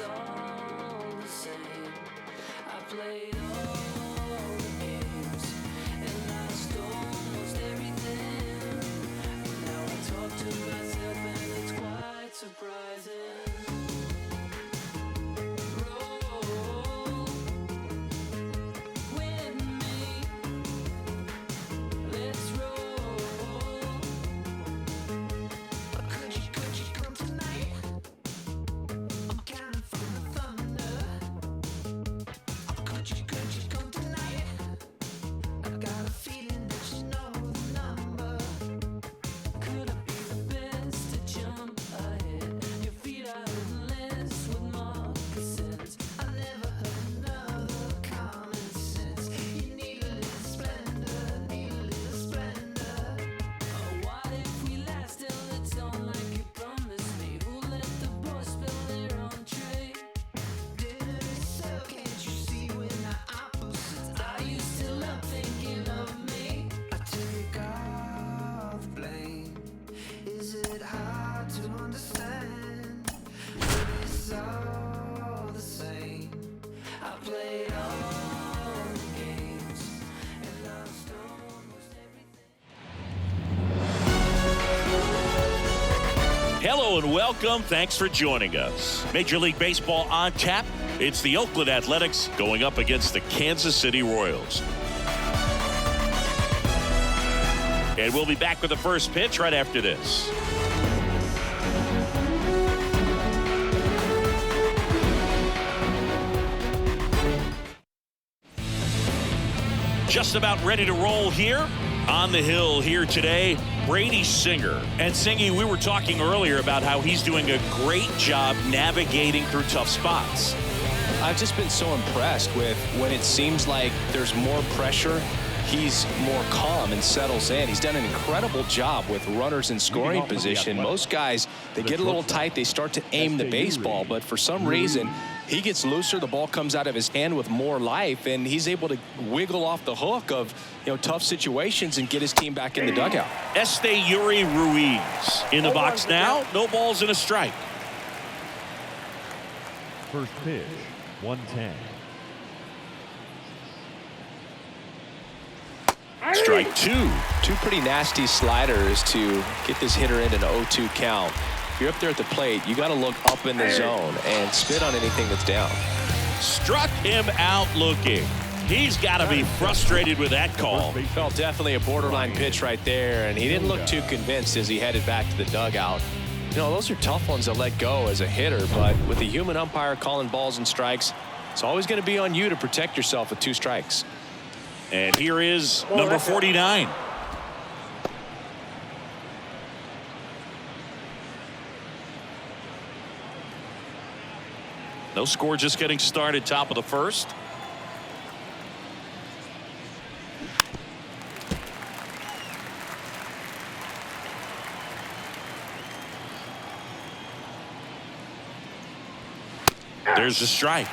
all the same. I played all the games and lost almost everything. But now I talk to myself and it's quite surprising. Roll with me. Let's roll. Could you come tonight? I'm counting from the thunder. Could you come tonight? I got a feeling that you know the number. Could I be the best to jump ahead? Your feet are endless with moccasins. I never heard another common sense. You need a little splendor, need a little splendor. Oh, what if we last till it's on like you promised me? Who let the boys spill their entree? Dinner is served, can't you see we're not opposites? Are you still up thinking of me? I take all the blame. Is it hard to understand? But it's all the same. I played all the games and lost almost everything. Hello and welcome. Thanks for joining us. Major League Baseball on tap. It's the Oakland Athletics going up against the Kansas City Royals. And we'll be back with the first pitch right after this. Just about ready to roll here on the hill here today. Brady Singer. And Singy, we were talking earlier about how he's doing a great job navigating through tough spots. I've just been so impressed with when it seems like there's more pressure, he's more calm and settles in. He's done an incredible job with runners in scoring position. Most guys, they get a little tight, they start to aim the baseball, but for some reason, he gets looser, the ball comes out of his hand with more life, and he's able to wiggle off the hook of tough situations and get his team back in the dugout. Yuri Ruiz in the box now. No balls and a strike. First pitch, 110. Strike two. Two pretty nasty sliders to get this hitter in an 0-2 count. If you're up there at the plate, you got to look up in the zone and spit on anything that's down. Struck him out looking. He's got to be frustrated with that call. Felt definitely a borderline pitch right there, and he didn't look too convinced as he headed back to the dugout. Those are tough ones to let go as a hitter, but with the human umpire calling balls and strikes, it's always going to be on you to protect yourself with 2 strikes. And here is number 49. No score, just getting started, top of the first. There's the strike.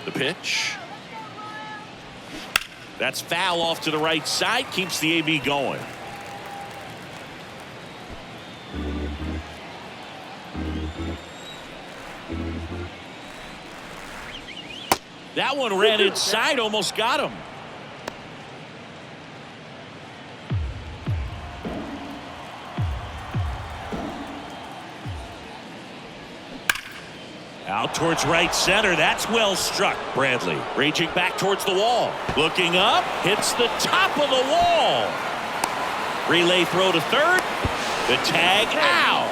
The pitch. That's foul off to the right side. Keeps the AB going. That one ran inside, almost got him. Out towards right center. That's well struck. Bradley raging back towards the wall. Looking up. Hits the top of the wall. Relay throw to third. The tag out.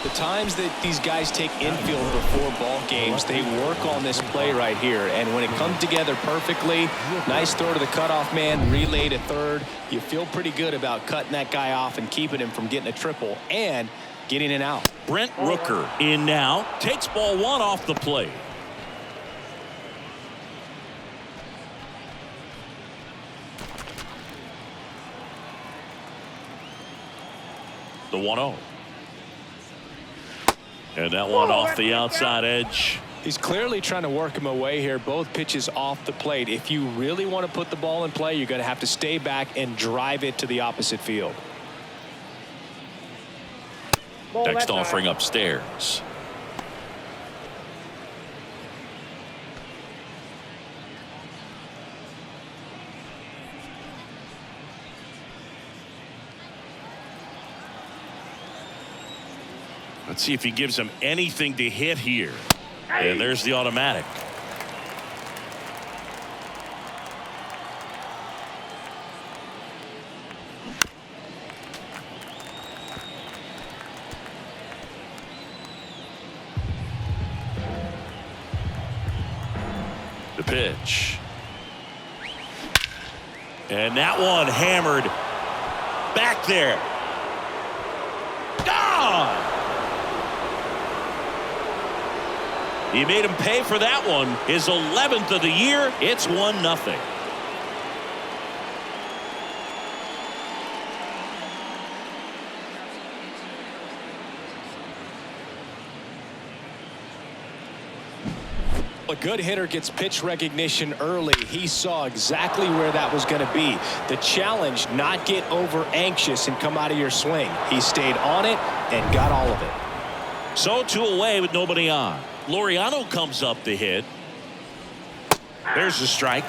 The times that these guys take infield before ball games, they work on this play right here. And when it comes together perfectly, nice throw to the cutoff man, relay to third. You feel pretty good about cutting that guy off and keeping him from getting a triple and getting an out. Brent Rooker in now. Takes ball 1 off the plate. The 1-0. And that one off the outside edge He's clearly trying to work him away here. Both pitches off the plate. If you really want to put the ball in play, you're going to have to stay back and drive it to the opposite field. Next offering upstairs. Let's see if he gives him anything to hit here. And there's the automatic. The pitch. And that one hammered back there. Gone! He made him pay for that one. His 11th of the year. It's 1-0. A good hitter gets pitch recognition early. He saw exactly where that was going to be. The challenge, not get over anxious and come out of your swing. He stayed on it and got all of it. So 2 away with nobody on. Laureano comes up to hit. There's the strike.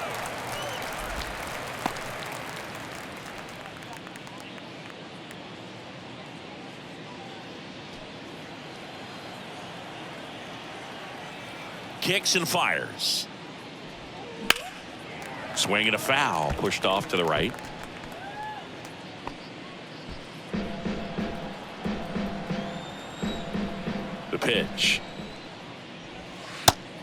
Kicks and fires. Swing and a foul. Pushed off to the right. The pitch.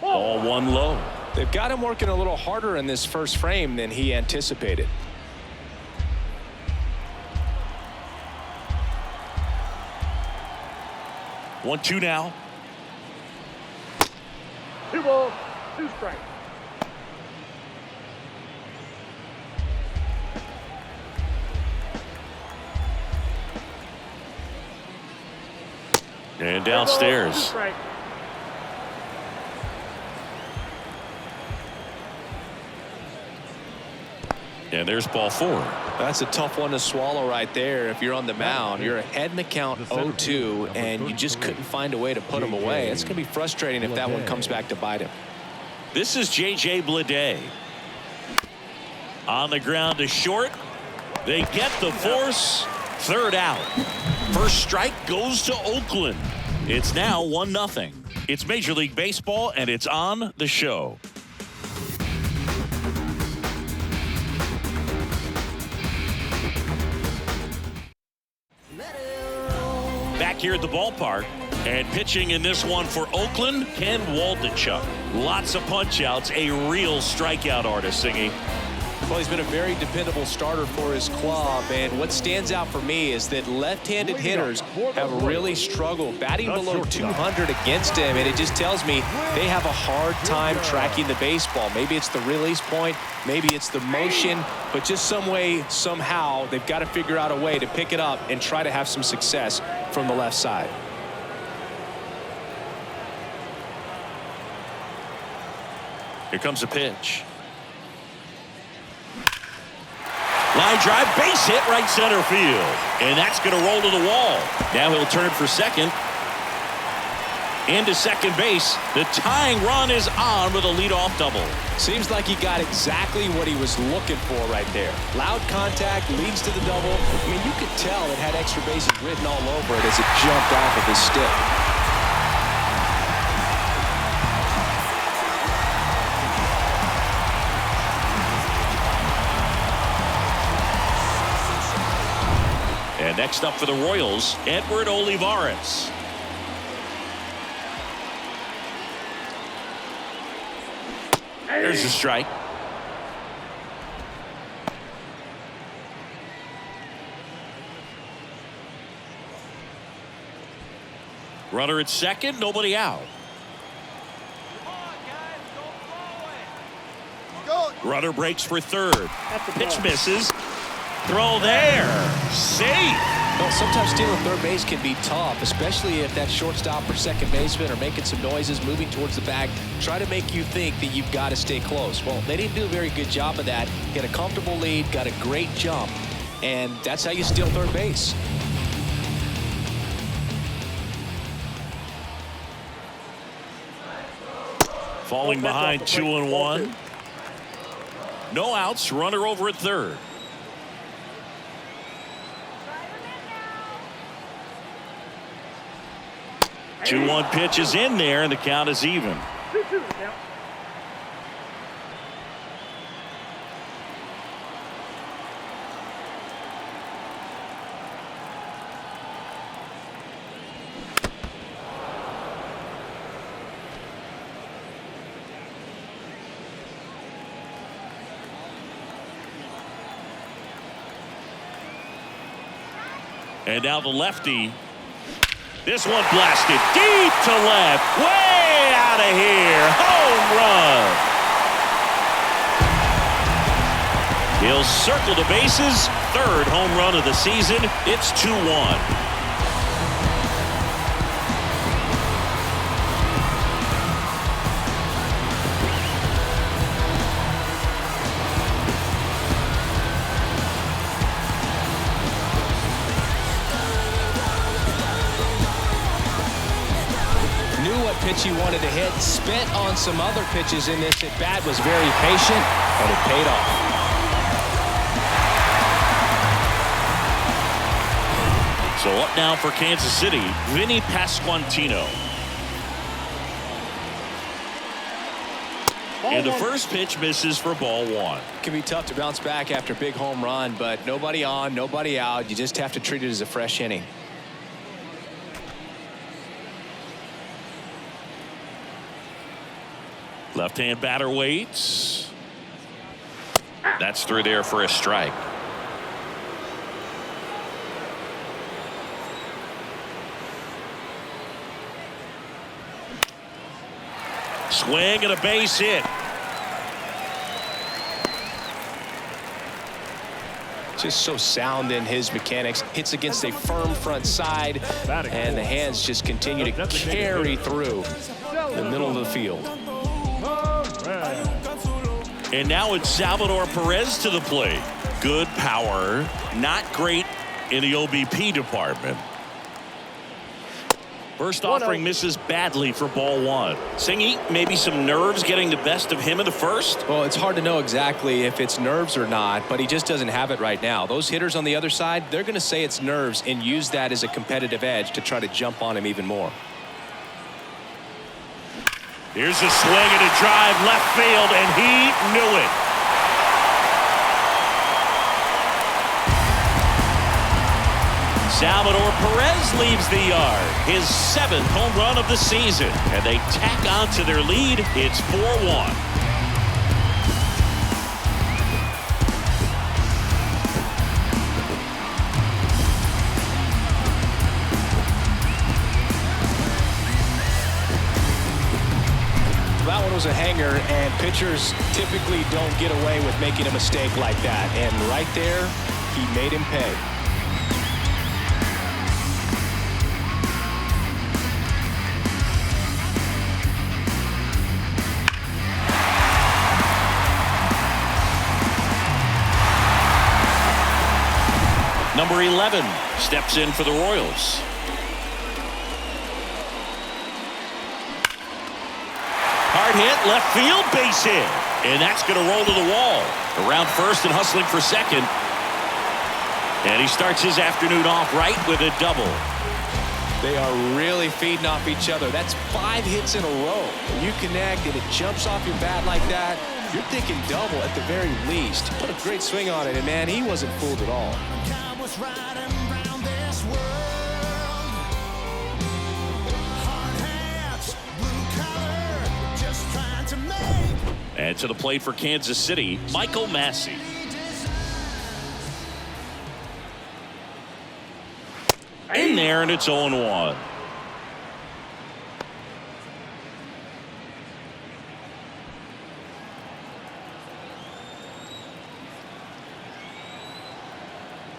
Ball one low. They've got him working a little harder in this first frame than he anticipated. One, two now. 2 balls, 2 strikes. And downstairs. 2 strikes. And there's ball 4. That's a tough one to swallow right there. If you're on the mound, you're ahead in the count 0-2, and you just couldn't find a way to put him away. It's going to be frustrating if that one comes back to bite him. This is J.J. Bleday. On the ground to short. They get the force. 3rd out. First strike goes to Oakland. It's now 1-0. It's Major League Baseball, and it's on the show. Back here at the ballpark, and pitching in this one for Oakland, Ken Waldichuk. Lots of punch outs, a real strikeout artist, Singy. Well, he's been a very dependable starter for his club, and what stands out for me is that left-handed hitters have really struggled batting below 200 against him, and it just tells me they have a hard time tracking the baseball. Maybe it's the release point, maybe it's the motion, but just some way, somehow, they've got to figure out a way to pick it up and try to have some success from the left side. Here comes a pitch. Line drive, base hit, right center field. And that's going to roll to the wall. Now he'll turn for second. Into second base. The tying run is on with a leadoff double. Seems like he got exactly what he was looking for right there. Loud contact, leads to the double. I mean, you could tell it had extra bases written all over it as it jumped off of his stick. And next up for the Royals, Edward Olivares. There's a strike. Runner at second, nobody out. Runner breaks for third. Pitch misses. Throw there. Safe. Well, sometimes stealing third base can be tough, especially if that shortstop or second baseman are making some noises, moving towards the bag, try to make you think that you've got to stay close. Well, they didn't do a very good job of that. Get a comfortable lead, got a great jump, and that's how you steal third base. Falling behind 2-1. No outs, runner over at third. Two 2-1 pitch is in there, and the count is even. 2-2 the count. And now the lefty. This one blasted deep to left. Way out of here. Home run. He'll circle the bases. Third home run of the season. It's 2-1. Pitch he wanted to hit, spent on some other pitches in this at bat, was very patient, and it paid off. So up now for Kansas City, Vinny Pasquantino. And the first pitch misses for ball one. It can be tough to bounce back after a big home run, but nobody on, nobody out. You just have to treat it as a fresh inning. Left-hand batter waits. That's through there for a strike. Swing and a base hit. Just so sound in his mechanics. Hits against a firm front side, and the hands just continue to carry through the middle of the field. And now it's Salvador Perez to the plate. Good power, not great in the OBP department. First offering misses badly for ball one. Singy, maybe some nerves getting the best of him in the first? Well, it's hard to know exactly if it's nerves or not, but he just doesn't have it right now. Those hitters on the other side, they're going to say it's nerves and use that as a competitive edge to try to jump on him even more. Here's a swing and a drive left field, and he knew it. Salvador Perez leaves the yard. His 7th home run of the season. And they tack on to their lead. It's 4-1. That one was a hanger, and pitchers typically don't get away with making a mistake like that. And right there, he made him pay. Number 11 steps in for the Royals. Hard hit, left field, base hit. And that's going to roll to the wall. Around first and hustling for second. And he starts his afternoon off right with a double. They are really feeding off each other. That's 5 hits in a row. When you connect and it jumps off your bat like that, you're thinking double at the very least. Put a great swing on it, and man, he wasn't fooled at all. And to the plate for Kansas City, Michael Massey. In there, and it's 0-1.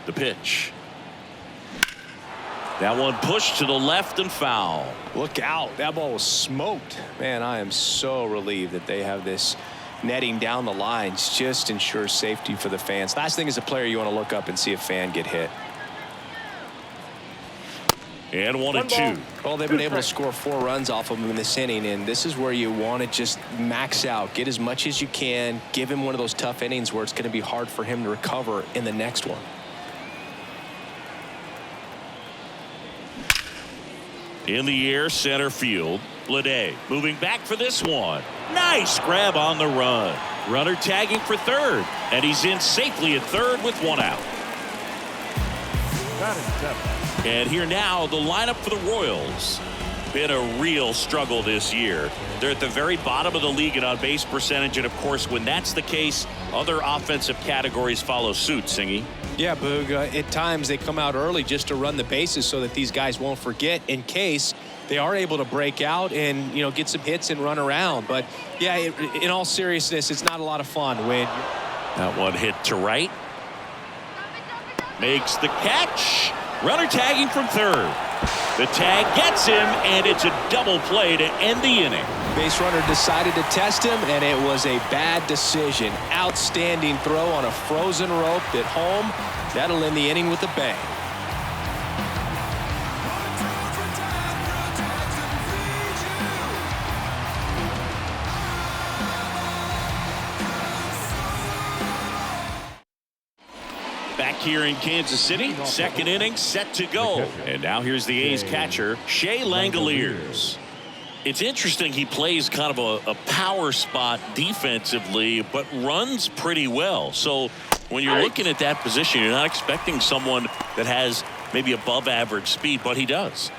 The pitch. That one pushed to the left and foul. Look out. That ball was smoked. Man, I am so relieved that they have this netting down the lines. Just ensures safety for the fans. Last thing as a player, you want to look up and see a fan get hit. And 1-2. Well, they've been able to score 4 runs off of him in this inning, and this is where you want to just max out, get as much as you can, give him one of those tough innings where it's going to be hard for him to recover in the next one. In the air, center field. Bleday moving back for this one. Nice grab on the run. Runner tagging for third, and he's in safely at third with 1 out. Batting 7. And here now, the lineup for the Royals. Been a real struggle this year. They're at the very bottom of the league in on-base percentage, and of course, when that's the case, other offensive categories follow suit, Singy. Yeah, Boog, at times they come out early just to run the bases so that these guys won't forget in case they are able to break out and, you know, get some hits and run around. But, yeah, in all seriousness, it's not a lot of fun when that one hit to right. Makes the catch. Runner tagging from third. The tag gets him, and it's a double play to end the inning. Base runner decided to test him, and it was a bad decision. Outstanding throw on a frozen rope at home. That'll end the inning with a bang. Back here in Kansas City, second inning set to go. And now here's the A's catcher, Shea Langoliers. It's interesting, he plays kind of a power spot defensively, but runs pretty well. So when you're looking at that position, you're not expecting someone that has maybe above average speed, but he does.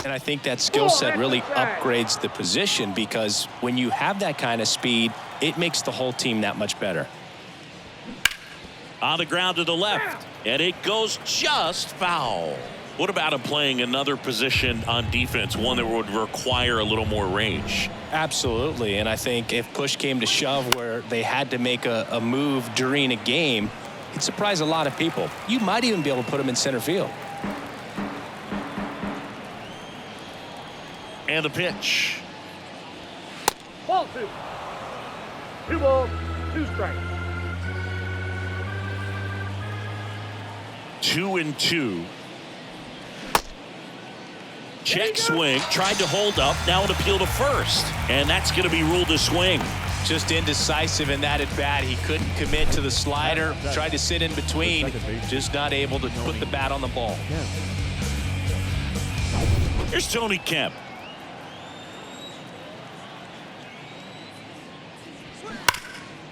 And I think that skill set really upgrades the position, because when you have that kind of speed, it makes the whole team that much better. On the ground to the left, and it goes just foul. What about him playing another position on defense, one that would require a little more range? Absolutely, and I think if push came to shove where they had to make a move during a game, it'd surprise a lot of people. You might even be able to put him in center field. And the pitch. Ball 2. 2 balls, 2 strikes. 2-2. Check swing, tried to hold up, now an appeal to first, and that's going to be ruled a swing. Just indecisive in that at bat. He couldn't commit to the slider, tried to sit in between, just not able to put the bat on the ball. Here's Tony Kemp.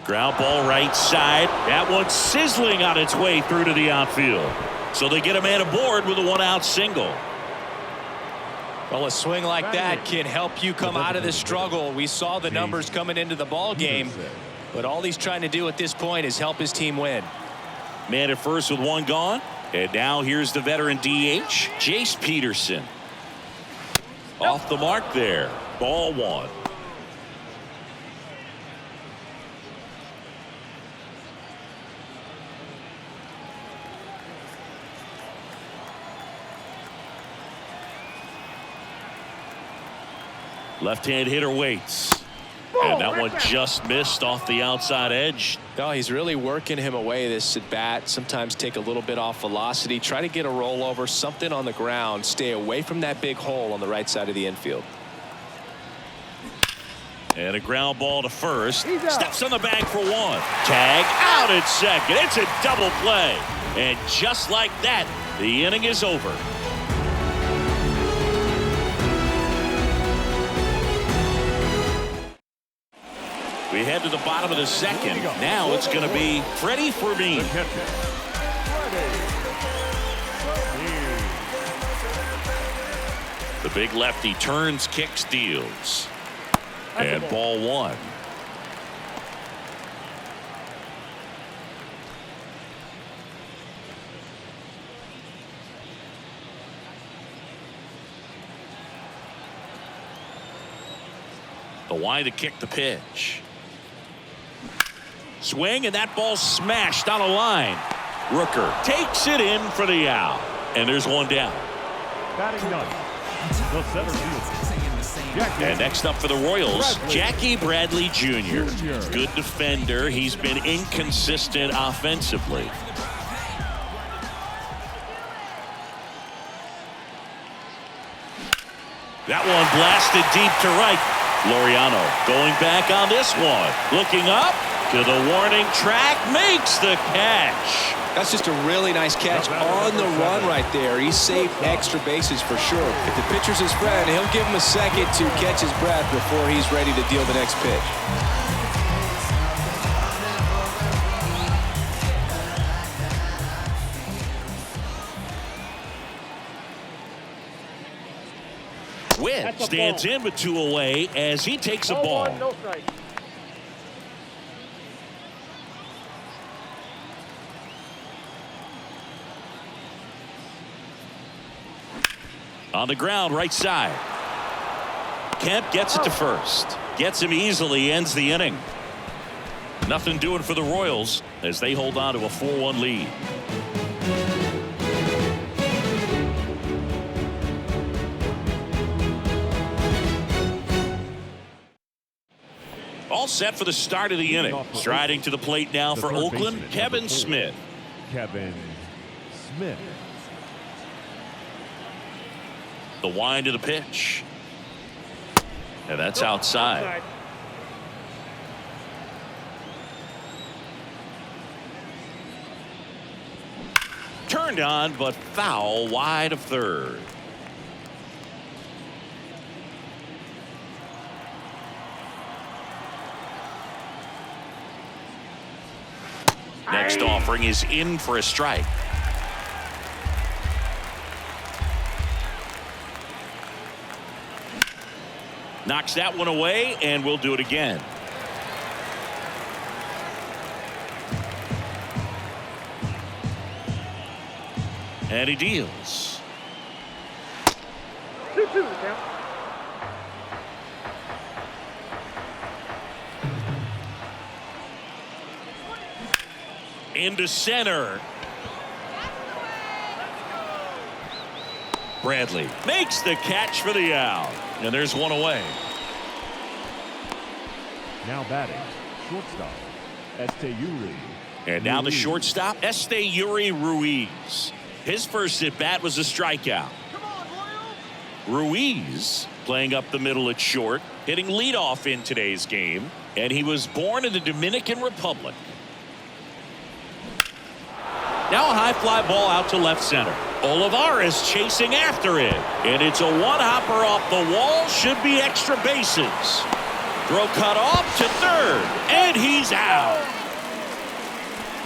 Ground ball right side. That one sizzling on its way through to the outfield. So they get a man aboard with a 1-out single. Well, a swing like that can help you come out of this struggle. We saw the numbers coming into the ball game, but all he's trying to do at this point is help his team win. Man at first with 1 gone. And now here's the veteran DH, Jace Peterson. Off the mark there. Ball 1. Left-hand hitter waits. And that one just missed off the outside edge. No, he's really working him away this at bat. Sometimes take a little bit off velocity. Try to get a rollover, something on the ground. Stay away from that big hole on the right side of the infield. And a ground ball to first. Steps on the bag for 1. Tag out at second. It's a double play. And just like that, the inning is over. We head to the bottom of the second. Now it's going to be Freddie Fermin. The big lefty turns, kicks, deals. And ball 1. The wide to kick the pitch. Swing, and that ball smashed on a line. Rooker takes it in for the out. And there's one down. Batting ninth, the center fielder. And next up for the Royals, Jackie Bradley Jr. Good defender. He's been inconsistent offensively. That one blasted deep to right. Laureano going back on this one. Looking up to the warning track. Makes the catch. That's just a really nice catch on the run right there. He saved extra bases for sure. If the pitcher's his friend, he'll give him a second to catch his breath before he's ready to deal the next pitch. Witt stands in with 2 away as he takes a ball. No strike. On the ground, right side. Kemp gets it to first. Gets him easily, ends the inning. Nothing doing for the Royals as they hold on to a 4-1 lead. All set for the start of the inning. Striding to the plate now for Oakland, Kevin Smith. Kevin Smith. The wind of the pitch. And that's outside. Turned on, but foul wide of third. Next offering is in for a strike. Knocks that one away, and we'll do it again. And he deals. 2-2 the count. Into center. Bradley makes the catch for the out. And there's one away. Now batting, shortstop, Esteury. And now the shortstop, Esteury Ruiz. His first at bat was a strikeout. Ruiz playing up the middle at short, hitting leadoff in today's game. And he was born in the Dominican Republic. Now a high fly ball out to left center. Olivares chasing after it. And it's a one-hopper off the wall. Should be extra bases. Throw cut off to third. And he's out.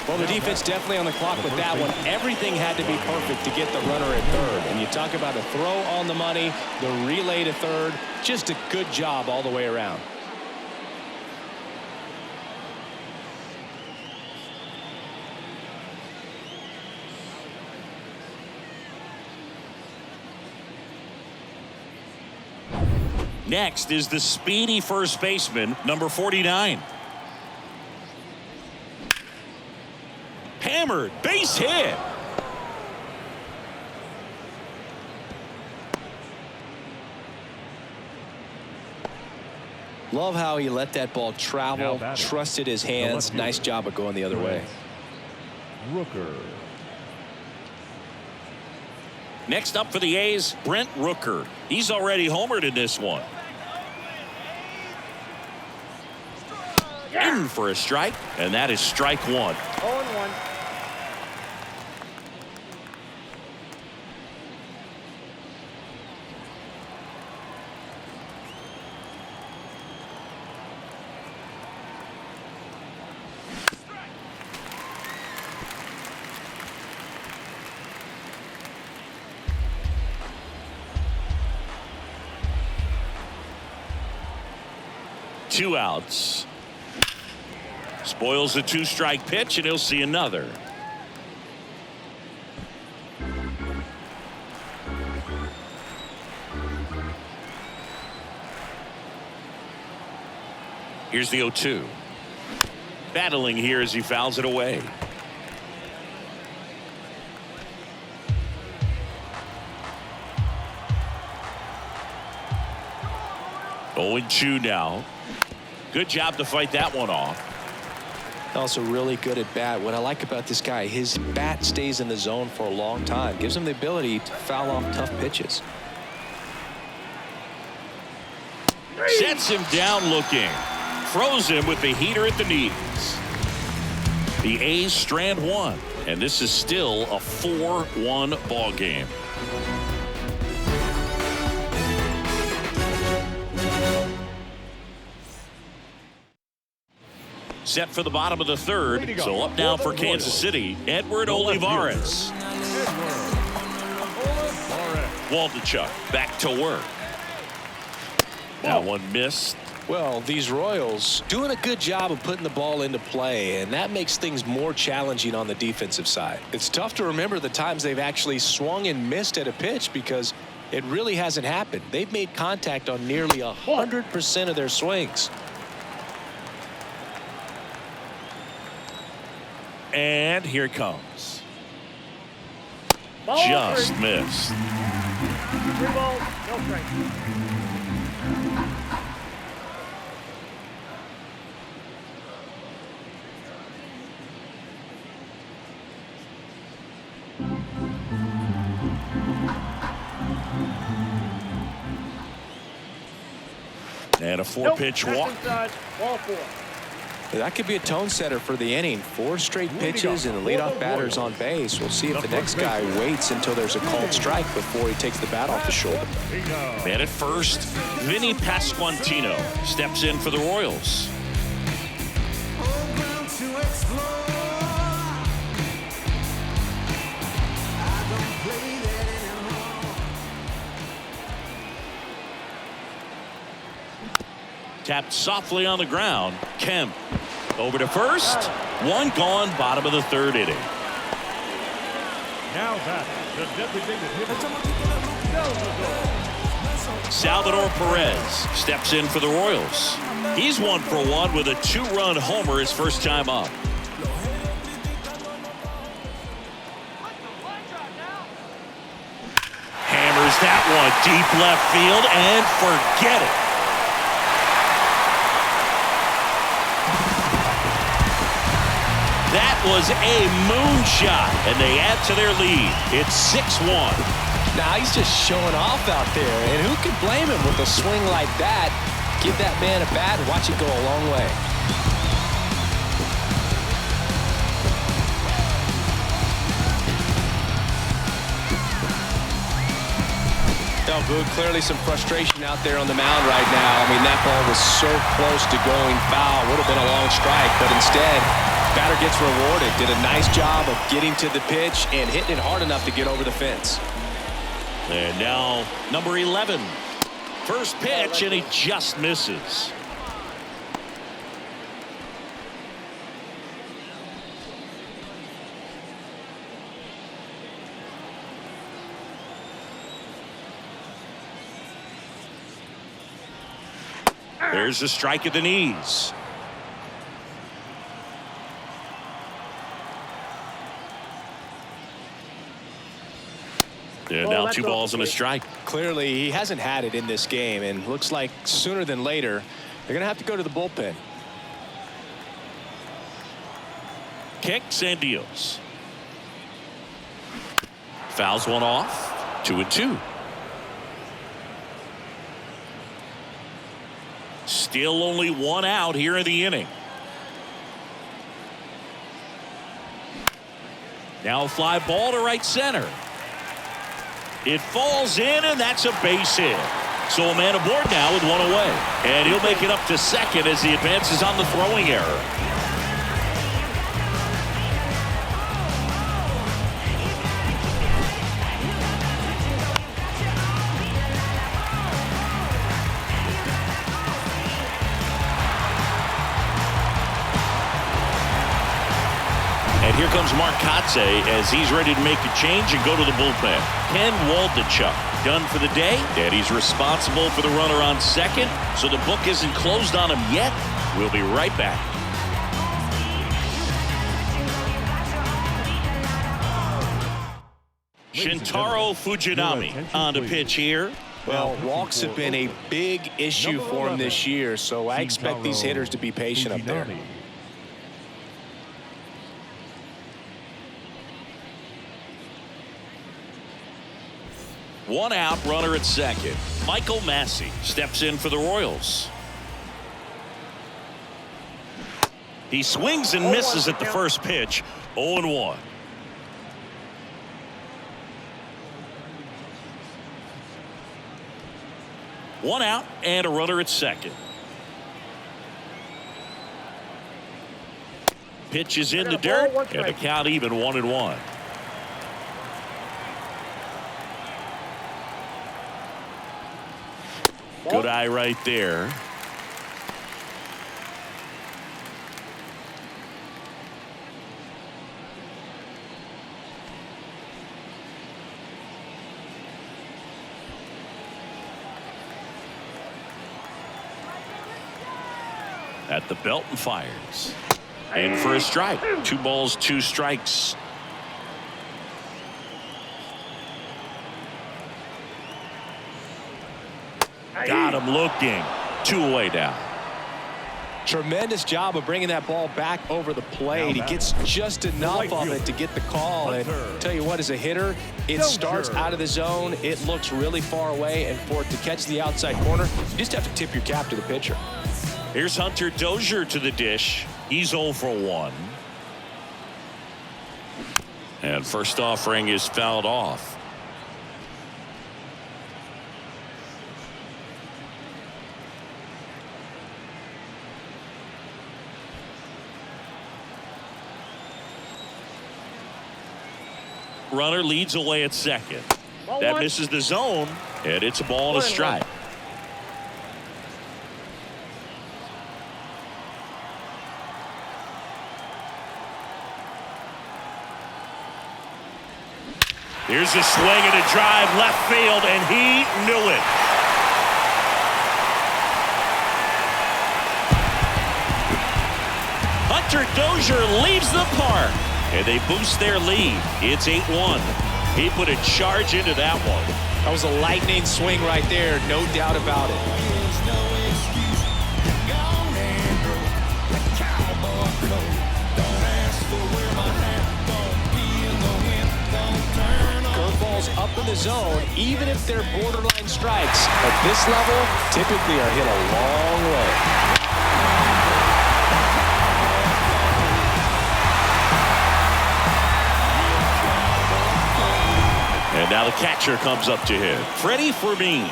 Well, the defense definitely on the clock with that one. Everything had to be perfect to get the runner at third. And you talk about a throw on the money, the relay to third. Just a good job all the way around. Next is the speedy first baseman, number 49. Hammered, base hit. Love how he let that ball travel, trusted his hands. Nice job of going the other way. Rooker. Next up for the A's, Brent Rooker. He's already homered in this one. In for a strike, and that is strike one. 0-1. Two outs. Spoils the two-strike pitch, and he'll see another. Here's the 0-2. Battling here as he fouls it away. 0-2 now. Good job to fight that one off. Also really good at bat. What I like about this guy, his bat stays in the zone for a long time. Gives him the ability to foul off tough pitches. Sets him down looking. Throws him with the heater at the knees. The A's strand one. And this is still a 4-1 ball game. Set for the bottom of the third. So up now for Kansas City, Edward Olivares. Waldichuk back to work. That one missed. Well, these Royals doing a good job of putting the ball into play, and that makes things more challenging on the defensive side. It's tough to remember the times they've actually swung and missed at a pitch because it really hasn't happened. They've made contact on nearly 100% of their swings. And here it comes. Ball Just three. missed. 3 balls, no strikes. And a 4-pitch Nope, walk. inside, ball 4. That could be a tone setter for the inning. 4 straight pitches and the leadoff batter's on base. We'll see if the next guy waits until there's a called strike before he takes the bat off the shoulder. Man at first, Vinny Pasquantino steps in for the Royals. Tapped softly on the ground. Kemp over to first. One gone, bottom of the third inning. Now batting, the designated hitter. Salvador Perez steps in for the Royals. He's 1 for 1 with a 2-run homer his first time up. Hammers that one deep left field and forget it. That was a moonshot, and they add to their lead. It's 6-1. Now he's just showing off out there, and who could blame him with a swing like that? Give that man a bat and watch it go a long way. Oh, good. Clearly some frustration out there on the mound right now. I mean, that ball was so close to going foul. Would have been a long strike, but instead, batter gets rewarded. Did a nice job of getting to the pitch and hitting it hard enough to get over the fence. And now number 11. First pitch, and he just misses. There's a strike at the knees. And now 2 balls and a strike. Clearly, he hasn't had it in this game, and looks like sooner than later, they're going to have to go to the bullpen. Kicks and deals. Fouls one off. 2-2. Still only 1 out here in the inning. Now a fly ball to right center. It falls in, and that's a base hit. So a man aboard now with 1 away. And he'll make it up to second as he advances on the throwing error. And here comes Mark Kotze as he's ready to make a change and go to the bullpen. Ken Waldichuk done for the day, and he's responsible for the runner on second, so the book isn't closed on him yet. We'll be right back. Taro Fujinami on the pitch here. Well, walks have been a big issue for him this year, so I expect these hitters to be patient up there. One out, runner at second. Michael Massey steps in for the Royals. He swings and misses at the first pitch. 0-1. One out and a runner at second. Pitch is in the dirt, and the count even 1-1. Good eye right there. At the belt and fires. In for a strike. 2 balls, 2 strikes. Got him looking. 2 away now. Tremendous job of bringing that ball back over the plate. He gets just enough of it to get the call. And tell you what, as a hitter, it starts out of the zone. It looks really far away. And for it to catch the outside corner, you just have to tip your cap to the pitcher. Here's Hunter Dozier to the dish. He's 0 for 1. And first offering is fouled off. Runner leads away at second. That misses the zone, and it's a ball and a strike. Here's a swing and a drive left field, and he knew it. Hunter Dozier leaves the park, and they boost their lead. It's 8-1. He put a charge into that one. That was a lightning swing right there, no doubt about it. Curveballs up in the zone, even if they're borderline strikes, at this level, typically are hit a long way. And now the catcher comes up to hit. Freddie Fermin.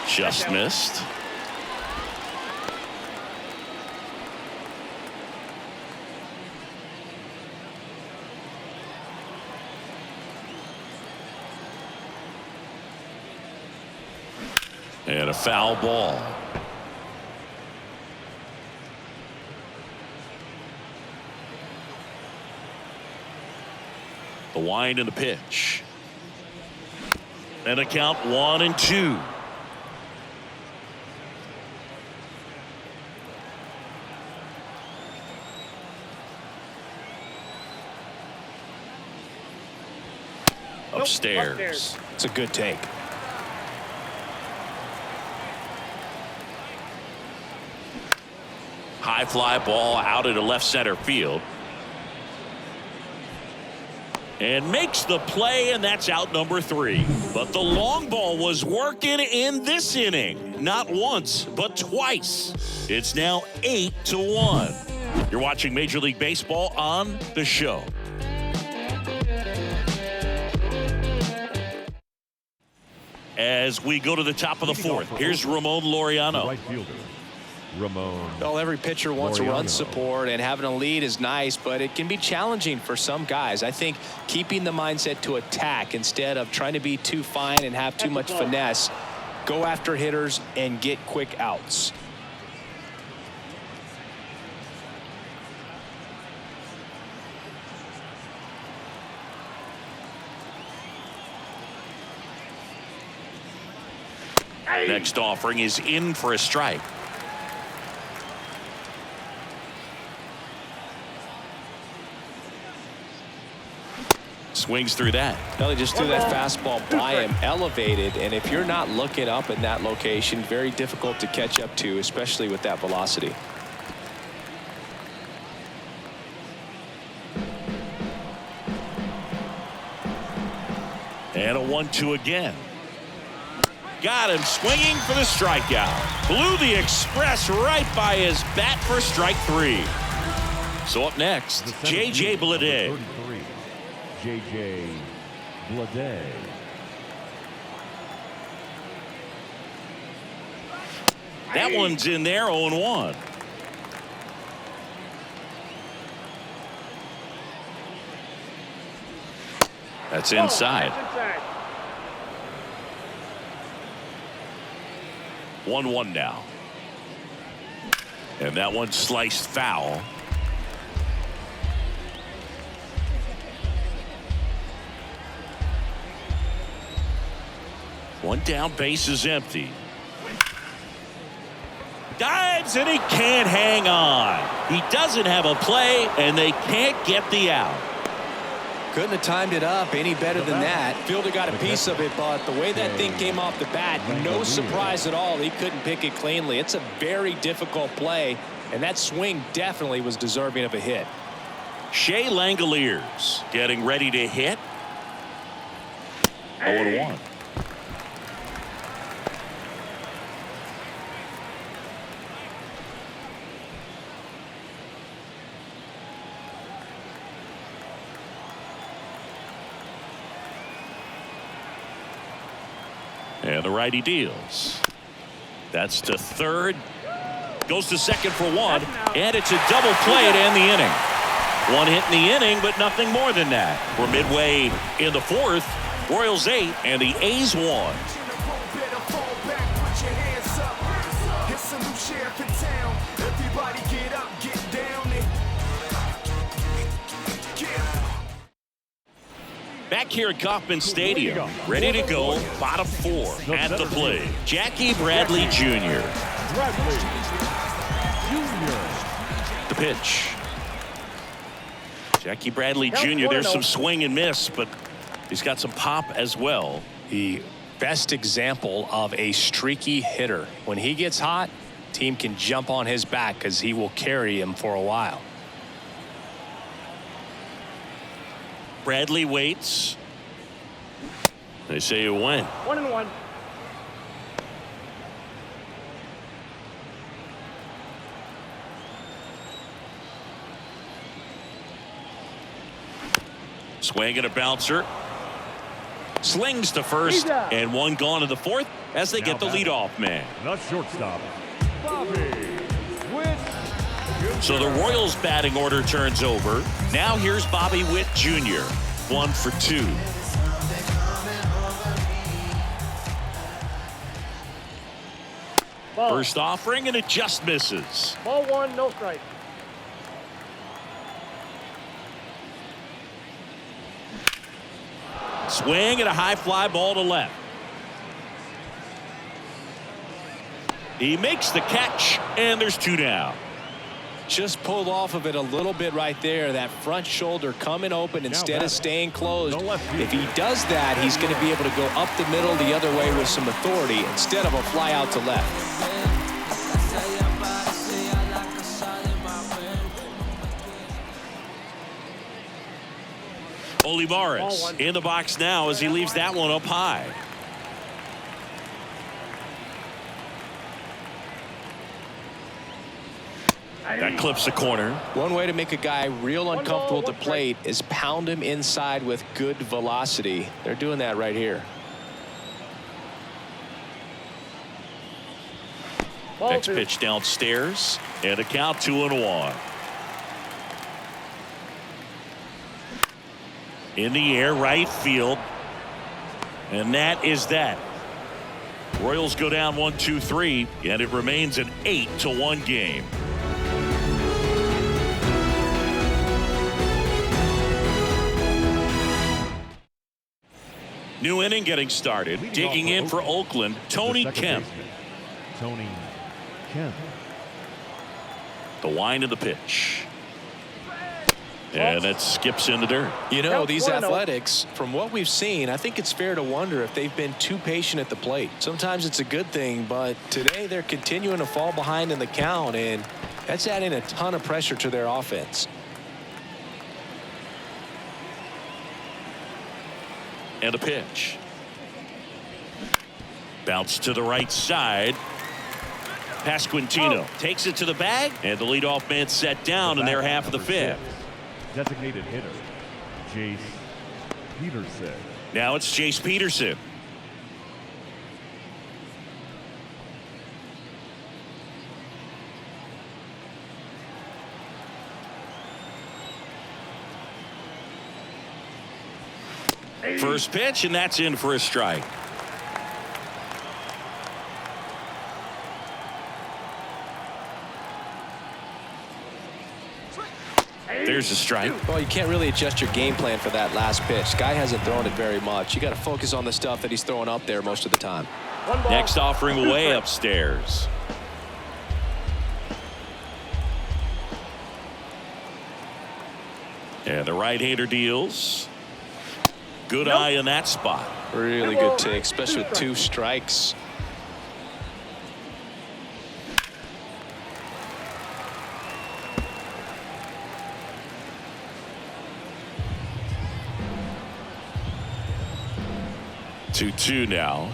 Just missed. And a foul ball. The wind and the pitch. And a count 1-2. Upstairs. It's a good take. High fly ball out into left center field. And makes the play, and that's out number 3. But the long ball was working in this inning. Not once, but twice. It's now 8-1. You're watching Major League Baseball on The Show. As we go to the top of the 4th, here's Ramon Laureano. Right fielder, Ramon. Well, every pitcher wants Laureano. a run support, and having a lead is nice, but it can be challenging for some guys. I think keeping the mindset to attack instead of trying to be too fine and have too much finesse, go after hitters and get quick outs. Next offering is in for a strike. swings through that. Well, he just threw that fastball by him, elevated, and if you're not looking up in that location, very difficult to catch up to, especially with that velocity. And a 1-2 again. Got him swinging for the strikeout. Blew the express right by his bat for strike 3. So up next, J.J. Bleday. J.J. Bleday. That one's in there, 0-1. That's inside. 1-1 now. And that one sliced foul. One down, base is empty. Dives and he can't hang on. He doesn't have a play and they can't get the out. Couldn't have timed it up any better than that. Fielder got a piece of it, but the way that thing came off the bat, no surprise at all. He couldn't pick it cleanly. It's a very difficult play, and that swing definitely was deserving of a hit. Shea Langoliers getting ready to hit. 0-1. And the righty deals. That's to third. Goes to second for 1. And it's a double play to end the inning. 1 hit in the inning, but nothing more than that. We're midway in the 4th. Royals 8 and the A's 1. Back here at Kauffman Stadium, ready to go, bottom 4 at the plate. Jackie Bradley Jr. The pitch. Jackie Bradley Jr. There's some swing and miss, but he's got some pop as well. The best example of a streaky hitter. When he gets hot, team can jump on his back because he will carry him for a while. Bradley waits. They say you win. 1-1. Swing and a bouncer. Slings to first, and one gone to the 4th as they get the leadoff man. The shortstop, Bobby Witt. So the Royals batting order turns over. Now here's Bobby Witt Jr. 1 for 2. First offering and it just misses. Ball 1, no strike. Swing and a high fly ball to left. He makes the catch and there's 2 down. Just pulled off of it a little bit right there. That front shoulder coming open instead of staying closed. If he does that, he's going to be able to go up the middle the other way with some authority instead of a fly out to left. Olivares in the box now as he leaves that one up high. That clips the corner. One way to make a guy real uncomfortable at the plate is pound him inside with good velocity. They're doing that right here. Next pitch downstairs and a count 2-1. In the air, right field, and that is that. Royals go down 1-2-3, and it remains an 8-1 game. New inning getting started. Digging in for Oakland, Tony Kemp. Tony Kemp. The wind of the pitch. And that skips in the dirt. You know, Nope, these 1-0. Athletics, from what we've seen, I think it's fair to wonder if they've been too patient at the plate. Sometimes it's a good thing, but today they're continuing to fall behind in the count, and that's adding a ton of pressure to their offense. And a pitch. Bounce to the right side. Pasquantino takes it to the bag, and the leadoff man set down in their half of the fifth. Designated hitter, Jace Peterson. Now it's Jace Peterson. First pitch, and that's in for a strike. There's a strike. Well, you can't really adjust your game plan for that last pitch. Guy hasn't thrown it very much. You got to focus on the stuff that he's throwing up there most of the time. 1 ball. Next offering away upstairs. And the right-hander deals. Good eye in that spot. Really good take, especially with 2 strikes. Two now.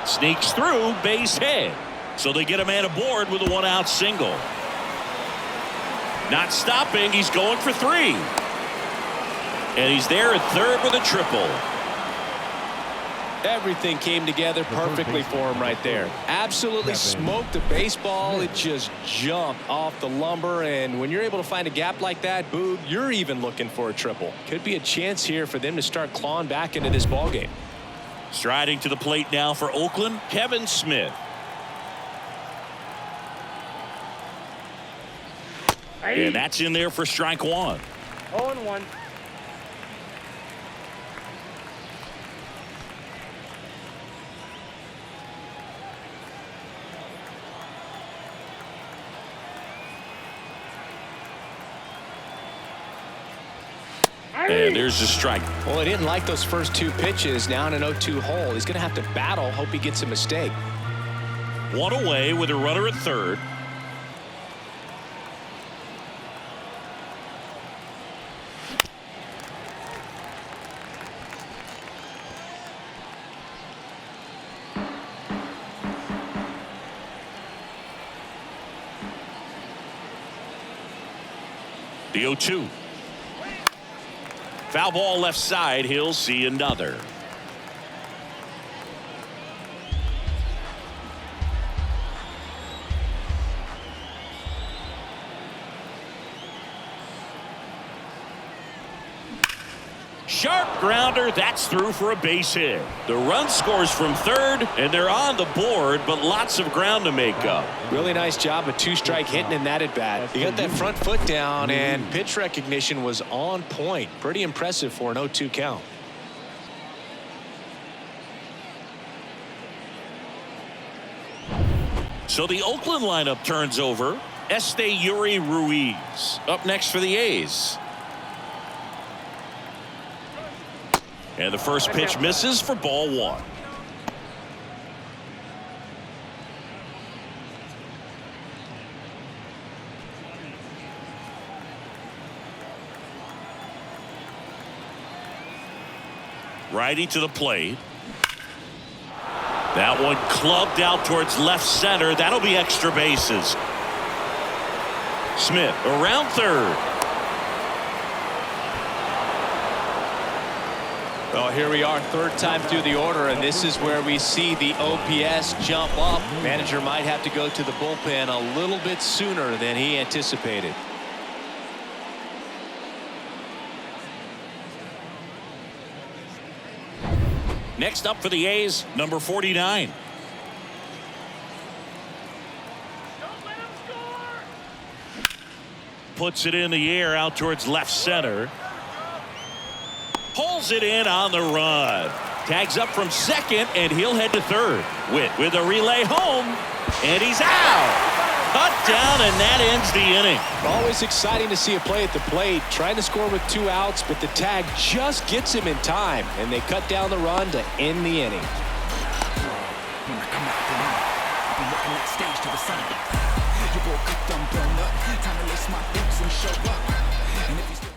Sneaks through, base hit. So they get a man aboard with a 1-out single. Not stopping, he's going for 3. And he's there at third with a triple. Everything came together perfectly for him right there. Absolutely smoked the baseball. It just jumped off the lumber, and when you're able to find a gap like that, Boog, you're even looking for a triple. Could be a chance here for them to start clawing back into this ballgame. Striding to the plate now for Oakland, Kevin Smith. And that's in there for strike 1. 0-1. And there's a strike. Well, he didn't like those first 2 pitches. Now in an 0-2 hole, he's going to have to battle. Hope he gets a mistake. 1 away with a runner at third. The 0-2. Foul ball left side. He'll see another. Sharp grounder. That's through for a base hit. The run scores from third, and they're on the board, but lots of ground to make up. Really nice job of 2-strike hitting in that at bat. He got that front foot down, and pitch recognition was on point. Pretty impressive for an 0-2 count. So the Oakland lineup turns over. Yuri Ruiz up next for the A's. And the first pitch misses for ball 1. Righty to the plate. That one clubbed out towards left center. That'll be extra bases. Smith around third. Well, here we are, third time through the order, and this is where we see the OPS jump up. Manager might have to go to the bullpen a little bit sooner than he anticipated. Next up for the A's, number 49. Puts it in the air out towards left center. Pulls it in on the run. Tags up from second, and he'll head to third. Witt with a relay home, and he's out. cut down, and that ends the inning. Always exciting to see a play at the plate, trying to score with 2 outs, but the tag just gets him in time, and they cut down the run to end the inning. When I come out the room, I've been walking that stage to the sun. You woke up, done burned up. Time to lace my boots and show up. And if you still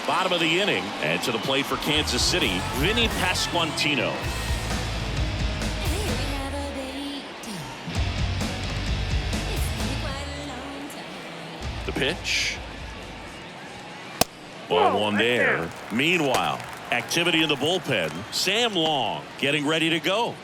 Bottom of the inning, and to the plate for Kansas City, Vinny Pasquantino. The pitch. Ball one there. Meanwhile, activity in the bullpen. Sam Long getting ready to go.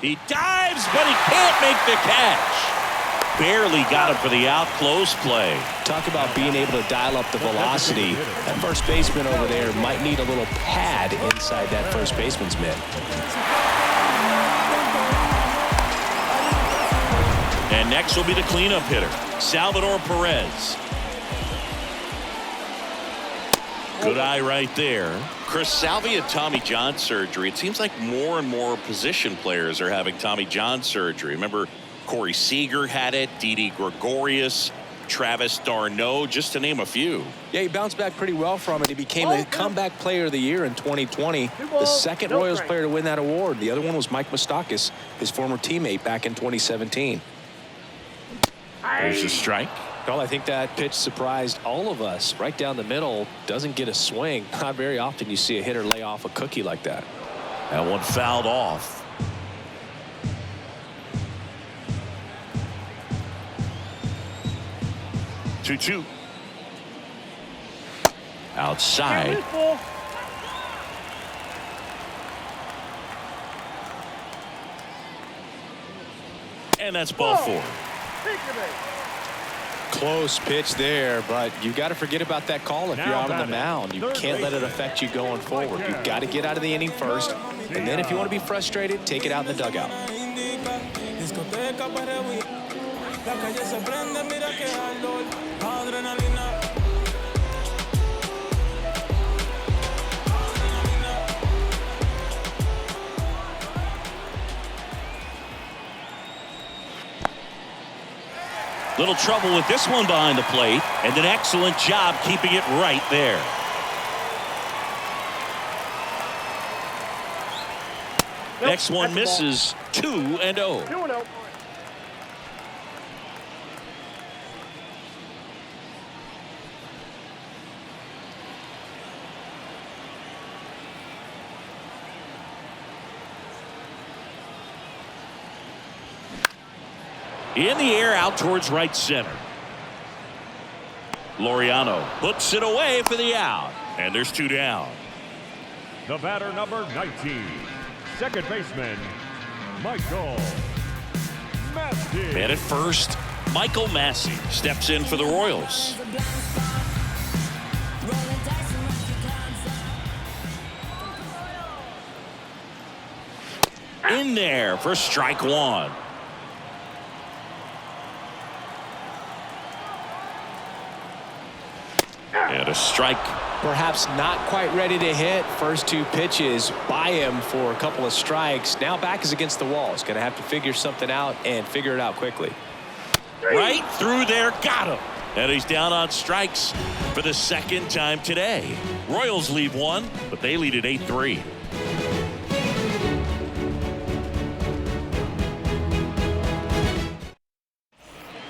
He dives, but he can't make the catch. Barely got him for the out. Close play. Talk about being able to dial up the velocity. That first baseman over there might need a little pad inside that first baseman's mitt. And next will be the cleanup hitter, Salvador Perez. Good eye right there. Chris Salvi had Tommy John surgery. It seems like more and more position players are having Tommy John surgery. Remember, Corey Seager had it, Didi Gregorius, Travis d'Arnaud, just to name a few. Yeah, he bounced back pretty well from it. He became the comeback player of the year in 2020. The second Royals player to win that award. The other one was Mike Moustakas, his former teammate back in 2017. There's a strike. Well, I think that pitch surprised all of us. Right down the middle, doesn't get a swing. Not very often you see a hitter lay off a cookie like that. That one fouled off. Two. Outside. And that's ball 4. Close pitch there, but you got to forget about that call if you're out on the mound. You can't let it affect you going forward. You've got to get out of the inning first, and then if you want to be frustrated, take it out in the dugout. Little trouble with this one behind the plate, and an excellent job keeping it right there. Next one misses. 2-0. 2-0. In the air, out towards right center. Laureano puts it away for the out. And there's 2 down. The batter, number 19, second baseman, Michael Massey. And at first, Michael Massey steps in for the Royals. In there for strike 1. And a strike. Perhaps not quite ready to hit. First 2 pitches by him for a couple of strikes. Now back is against the wall. He's going to have to figure something out and figure it out quickly. Right through there, got him. And he's down on strikes for the second time today. Royals lead 1, but they lead at 8-3.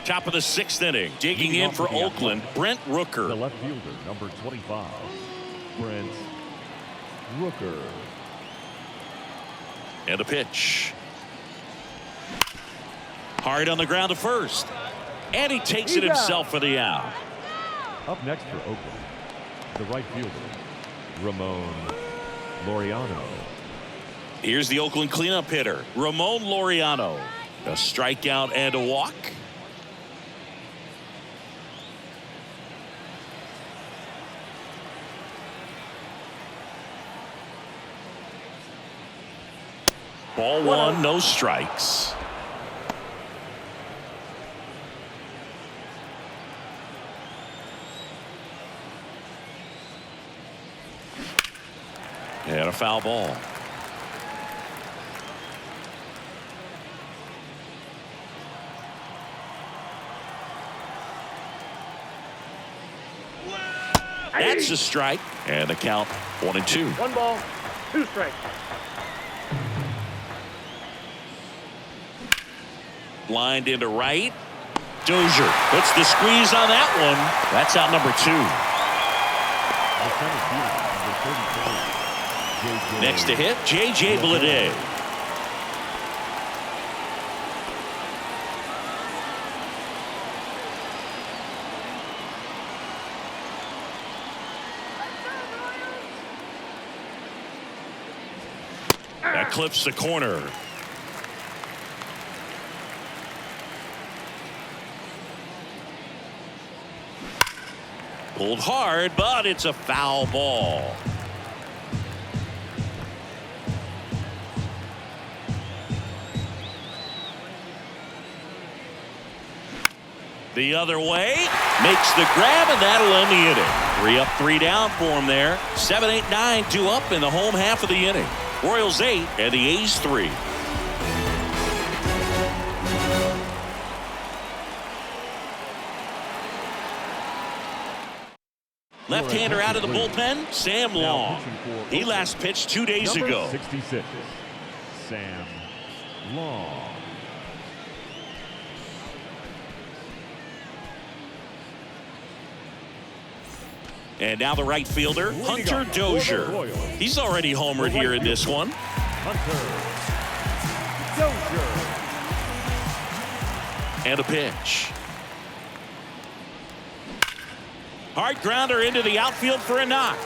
Top of the 6th inning, digging in for Oakland, Brent The Rooker. left fielder, number 25, Brent Rooker. And a pitch. Hard on the ground to first. And he takes it himself for the out. Up next for Oakland, the right fielder, Ramon Laureano. Here's the Oakland cleanup hitter, Ramon Laureano. A strikeout and a walk. Ball 1, no strikes. And a foul ball. That's a strike. And the count 1-2. 1 ball, 2 strikes. Blind into right. Dozier puts the squeeze on that one. That's out number 2. Next to hit, J.J. Bleday. That clips the corner. Pulled hard, but it's a foul ball. The other way, makes the grab, and that'll end the inning. 3 up, 3 down for him there. 7, 8, 9, 2 up in the home half of the inning. Royals 8 and the A's 3. Left-hander out of the bullpen, Sam Long. He last pitched 2 days ago. 66, Sam Long. And now the right fielder, Hunter Dozier. He's already homered here in this one. Hunter Dozier. And a pitch. Hard grounder into the outfield for a knock.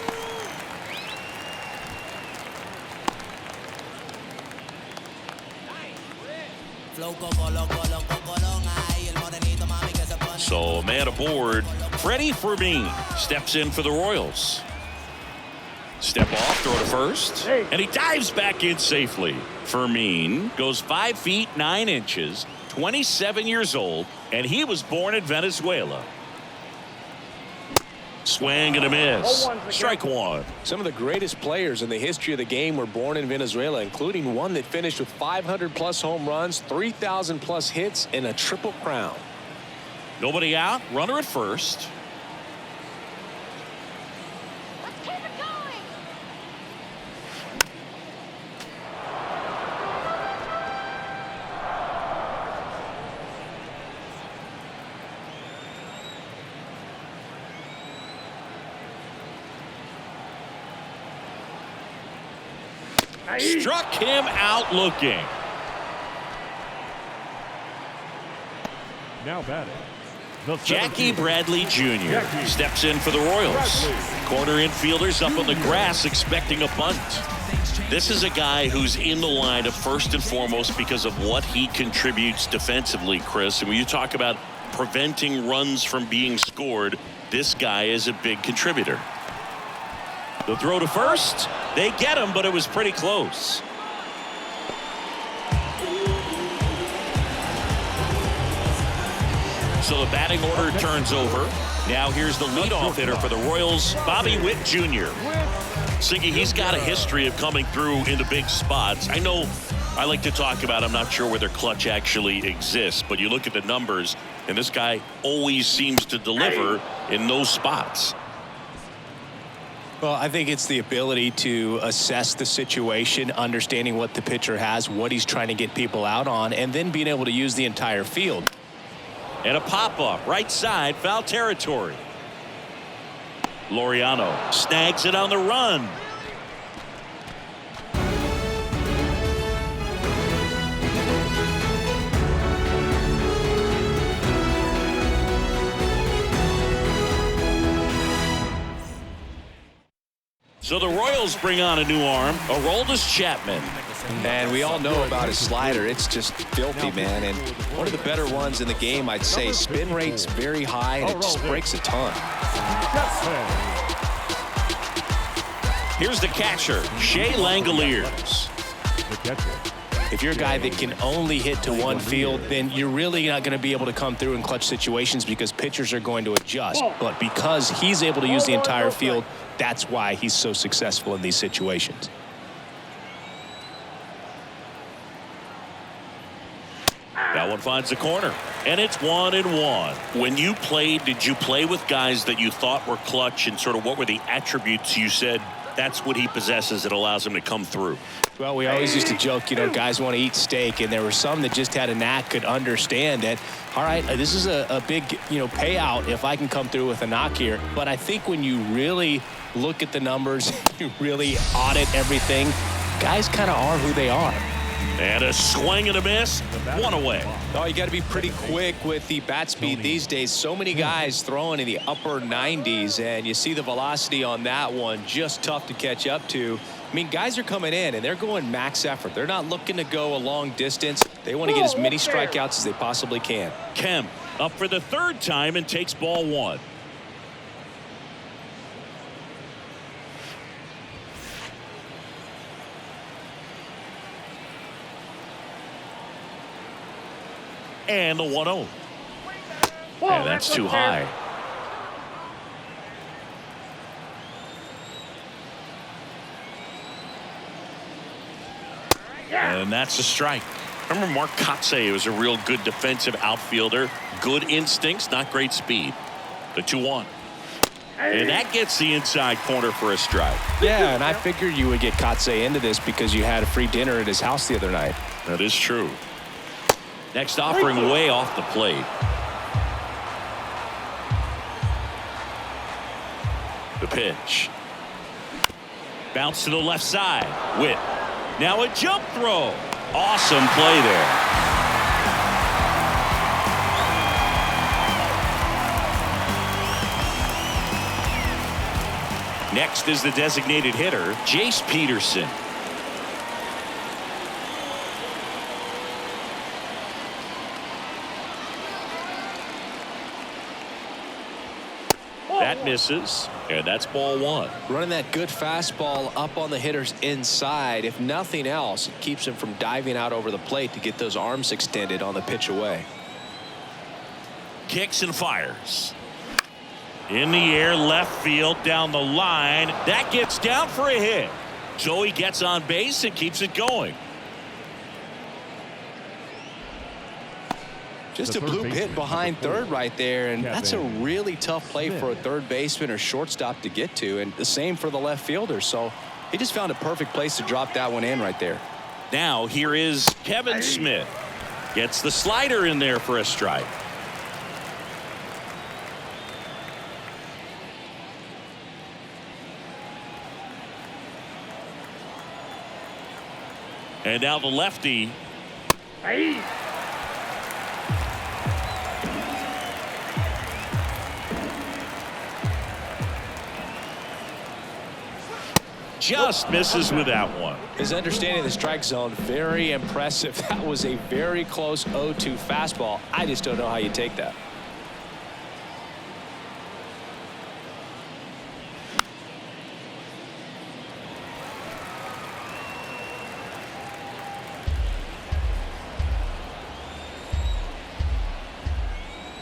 So man aboard, Freddie Fermin steps in for the Royals. Step off, throw to first, and he dives back in safely. Fermin goes 5 feet 9 inches, 27 years old, and he was born in Venezuela. Swing and a miss. Strike 1. Some of the greatest players in the history of the game were born in Venezuela, including one that finished with 500+ home runs, 3,000+ hits, and a triple crown. Nobody out. Runner at first. Let's keep it going. Struck him out looking. Now batting, the Jackie 17th. Bradley Jr. steps in for the Royals. Corner infielders up on the grass expecting a bunt. This is a guy who's in the lineup first and foremost because of what he contributes defensively, Chris. And when you talk about preventing runs from being scored, this guy is a big contributor. The throw to first. They get him, but it was pretty close. So the batting order turns over. Now here's the leadoff hitter for the Royals, Bobby Witt Jr. Siggy, he's got a history of coming through in the big spots. I know I like to talk about, I'm not sure whether clutch actually exists, but you look at the numbers, and this guy always seems to deliver in those spots. Well, I think it's the ability to assess the situation, understanding what the pitcher has, what he's trying to get people out on, and then being able to use the entire field. And a pop-up, right side, foul territory. Laureano snags it on the run. So the Royals bring on a new arm, Aroldis Chapman. And we all know about his slider. It's just filthy, man. And one of the better ones in the game, I'd say. Spin rate's very high, and it just breaks a ton. Here's the catcher, Shea Langoliers. The catcher, If you're a guy that can only hit to one field, then you're really not going to be able to come through in clutch situations because pitchers are going to adjust. But because he's able to use the entire field, that's why he's so successful in these situations. That one finds the corner, and it's 1-1. When you played, did you play with guys that you thought were clutch, and sort of what were the attributes you said that's what he possesses that allows him to come through? Well, we always used to joke, guys want to eat steak, and there were some that just had a knack, could understand that, all right, this is a big, payout if I can come through with a knock here. But I think when you really look at the numbers, you really audit everything, guys kind of are who they are. And a swing and a miss, one away. Oh, you got to be pretty quick with the bat speed these days. So many guys throwing in the upper 90s, and you see the velocity on that one, just tough to catch up to. I mean, guys are coming in, and they're going max effort. They're not looking to go a long distance. They want to get as many strikeouts as they possibly can. Kemp up for the third time and takes ball one. And the 1-0. And that's too high. And that's a strike. Remember Mark Kotsay was a real good defensive outfielder. Good instincts, not great speed. The 2-1. And that gets the inside corner for a strike. Yeah, and I figured you would get Kotsay into this because you had a free dinner at his house the other night. That is true. Next offering way off the plate. The pitch. Bounce to the left side. Witt. Now a jump throw. Awesome play there. Next is the designated hitter, Jace Peterson. That misses, and that's ball one. Running that good fastball up on the hitter's inside. If nothing else, it keeps him from diving out over the plate to get those arms extended on the pitch away. Kicks and fires. In the air, left field, down the line. That gets down for a hit. So he gets on base and keeps it going. Just a bloop hit behind third right there, and that's a really tough play for a third baseman or shortstop to get to, and the same for the left fielder. So he just found a perfect place to drop that one in right there. Now here is Kevin Smith. Gets the slider in there for a strike. And now the lefty. Just misses with that one. His understanding of the strike zone, very impressive. That was a very close 0-2 fastball. I just don't know how you take that.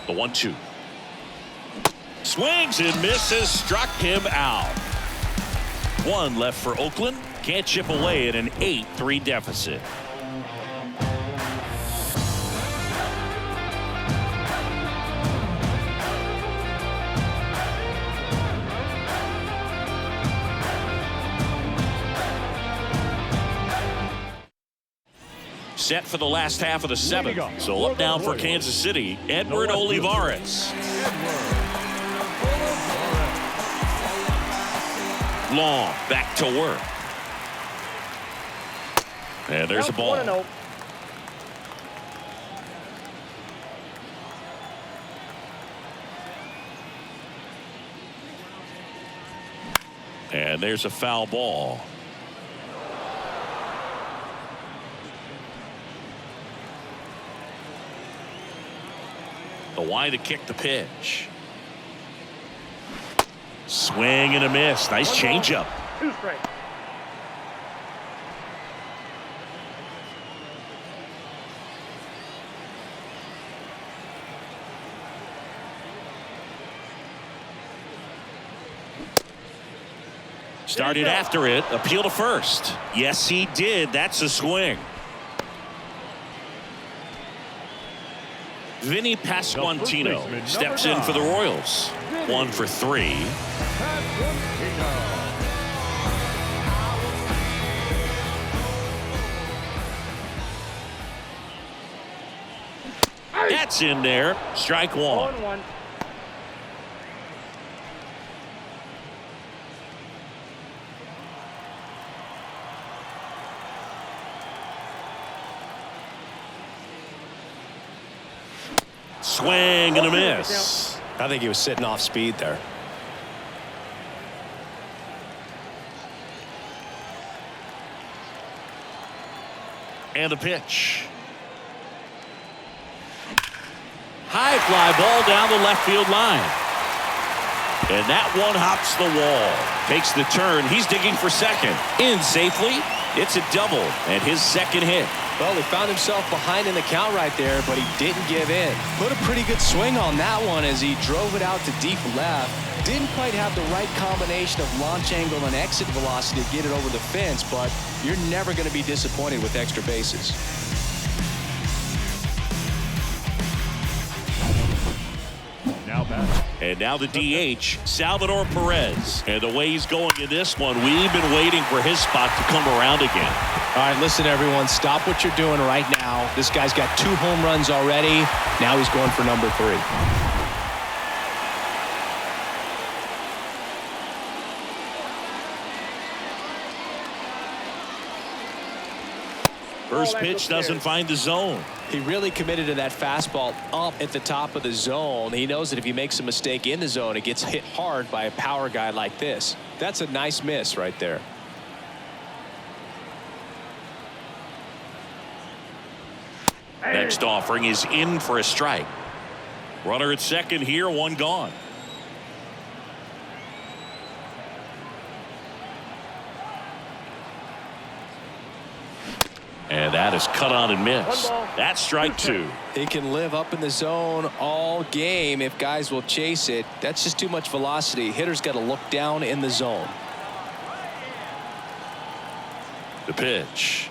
The 1-2. Swings and misses, struck him out. One left for Oakland. Can't chip away at an 8-3 deficit. Set for the last half of the seventh. So up now for Kansas City, Edward Olivares. Long back to work. And there's a ball. And there's a foul ball. The wide to kick the pitch. Swing and a miss. Nice changeup. 2 strikes. Started after it. Appeal to first. Yes, he did. That's a swing. Vinny Pasquantino steps in for the Royals. 1 for 3. That's in there. Strike 1. 1-1. Swing and a miss. I think he was sitting off speed there. And a pitch. High fly ball down the left field line. And that one hops the wall. Takes the turn. He's digging for second. In safely. It's a double and his second hit. Well, he found himself behind in the count right there, but he didn't give in. Put a pretty good swing on that one as he drove it out to deep left. Didn't quite have the right combination of launch angle and exit velocity to get it over the fence, but you're never going to be disappointed with extra bases. Now back. And now the DH, Salvador Perez. And the way he's going in this one, we've been waiting for his spot to come around again. All right, listen, everyone. Stop what you're doing right now. This guy's got 2 home runs already. Now he's going for number 3. First pitch doesn't find the zone. He really committed to that fastball up at the top of the zone. He knows that if he makes a mistake in the zone, it gets hit hard by a power guy like this. That's a nice miss right there. Next offering is in for a strike. Runner at second here, 1 gone. And that is cut on and missed. That's strike 2. He can live up in the zone all game if guys will chase it. That's just too much velocity. Hitter's got to look down in the zone. The pitch.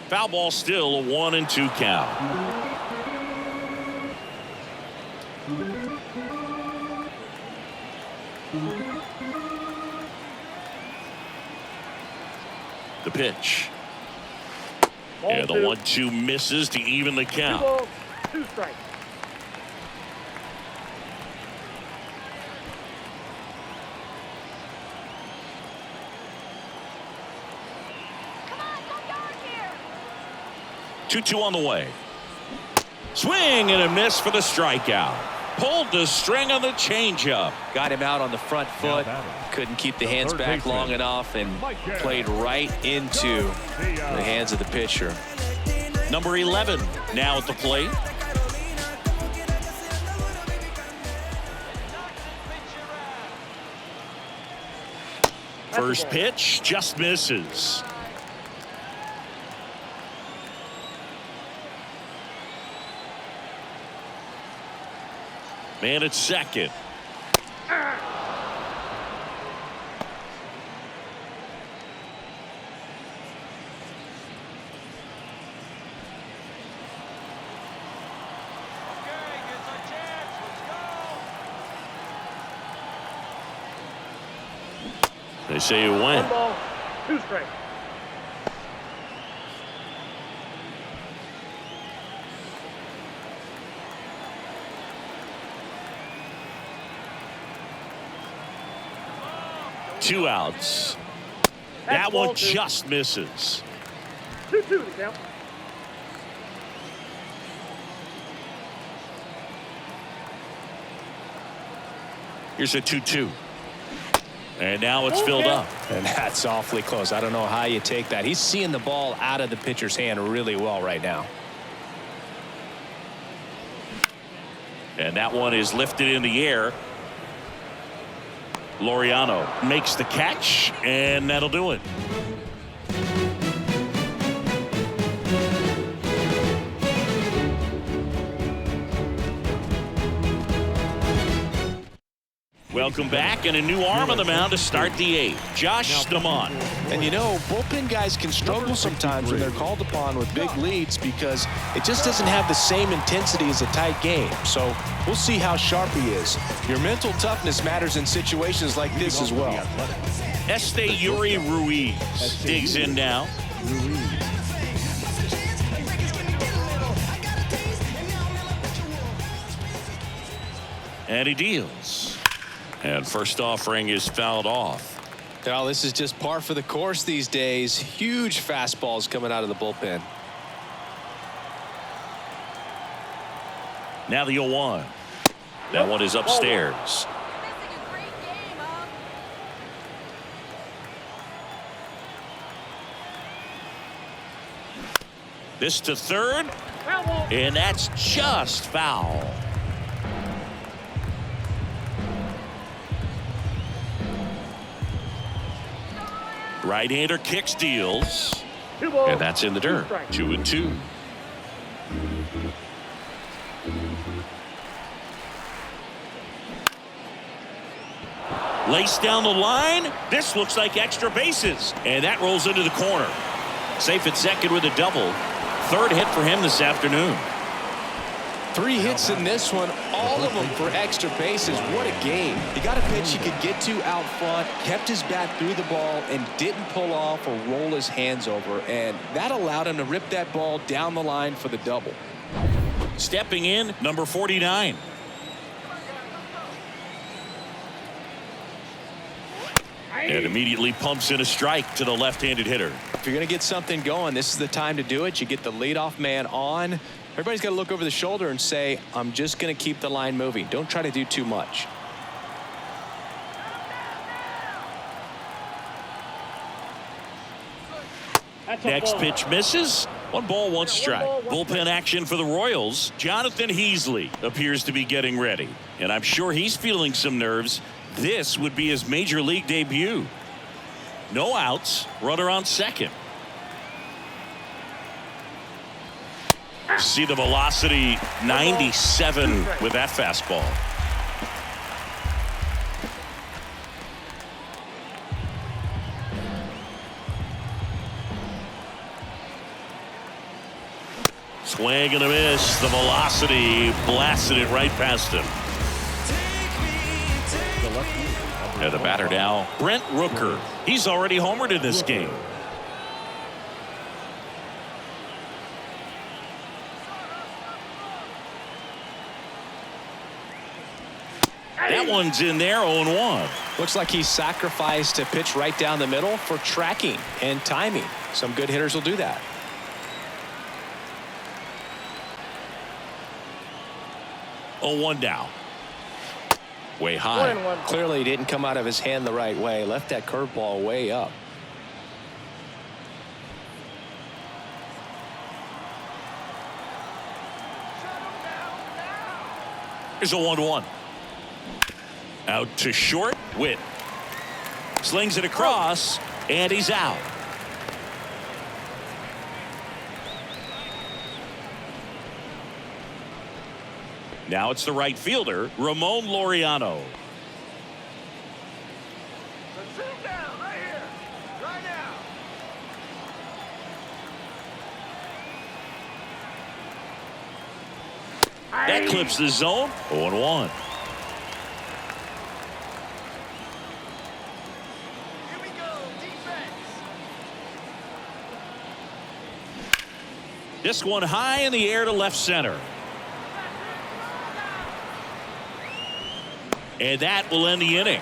Foul ball, still a 1-2 count. The pitch. And the 1-2 misses to even the 2 count. balls, 2 strikes. Come on, go yard here. 2-2 on the way. Swing and a miss for the strikeout. Pulled the string on the changeup. Got him out on the front foot. batting. Couldn't keep the hands third back baseman, long enough and played right into the hands of the pitcher. Number 11 now at the plate. First pitch just misses. Man at second. They say you win. 1 ball, 2 strikes. Two outs. That one just misses. 2-2 to count. Here's a 2-2. And now it's filled up. And that's awfully close. I don't know how you take that. He's seeing the ball out of the pitcher's hand really well right now. And that one is lifted in the air. Laureano makes the catch, and that'll do it. Well, Welcome back, and a new arm on the mound to start the 8th. Josh Stamont. And you know, bullpen guys can struggle sometimes when they're called upon with big leads because it just doesn't have the same intensity as a tight game. So we'll see how sharp he is. Your mental toughness matters in situations like this as well. Yuri Ruiz digs in now. And he deals. And first offering is fouled off. Well, this is just par for the course these days. Huge fastballs coming out of the bullpen. Now the 0-1. That one is upstairs. Missing a great game, huh? This to third. And that's just foul. Right-hander kicks, deals. And that's in the dirt. 2-2. Laced down the line. This looks like extra bases. And that rolls into the corner. Safe at second with a double. Third hit for him this afternoon. 3 hits in this one, all of them for extra bases. What a game. He got a pitch he could get to out front, kept his bat through the ball, and didn't pull off or roll his hands over. And that allowed him to rip that ball down the line for the double. Stepping in, number 49. And immediately pumps in a strike to the left-handed hitter. If you're going to get something going, this is the time to do it. You get the leadoff man on. Everybody's got to look over the shoulder and say, I'm just going to keep the line moving. Don't try to do too much. Next pitch misses. 1 ball, 1 strike. Bullpen action for the Royals. Jonathan Heasley appears to be getting ready. And I'm sure he's feeling some nerves. This would be his major league debut. No outs. Runner on second. See the velocity, 97 with that fastball. Swing and a miss. The velocity blasted it right past him. And the batter now, Brent Rooker. He's already homered in this game. That one's in there, 0-1. Looks like he sacrificed a pitch right down the middle for tracking and timing. Some good hitters will do that. Oh, 1 down. Way high. Clearly didn't come out of his hand the right way. Left that curveball way up. Here's a 1-1. Out to short. Witt slings it across, and he's out. Now it's the right fielder, Ramon Laureano. Sit him down right here, right now. That clips the zone. 0-1. Here we go, defense. This one high in the air to left center. And that will end the inning.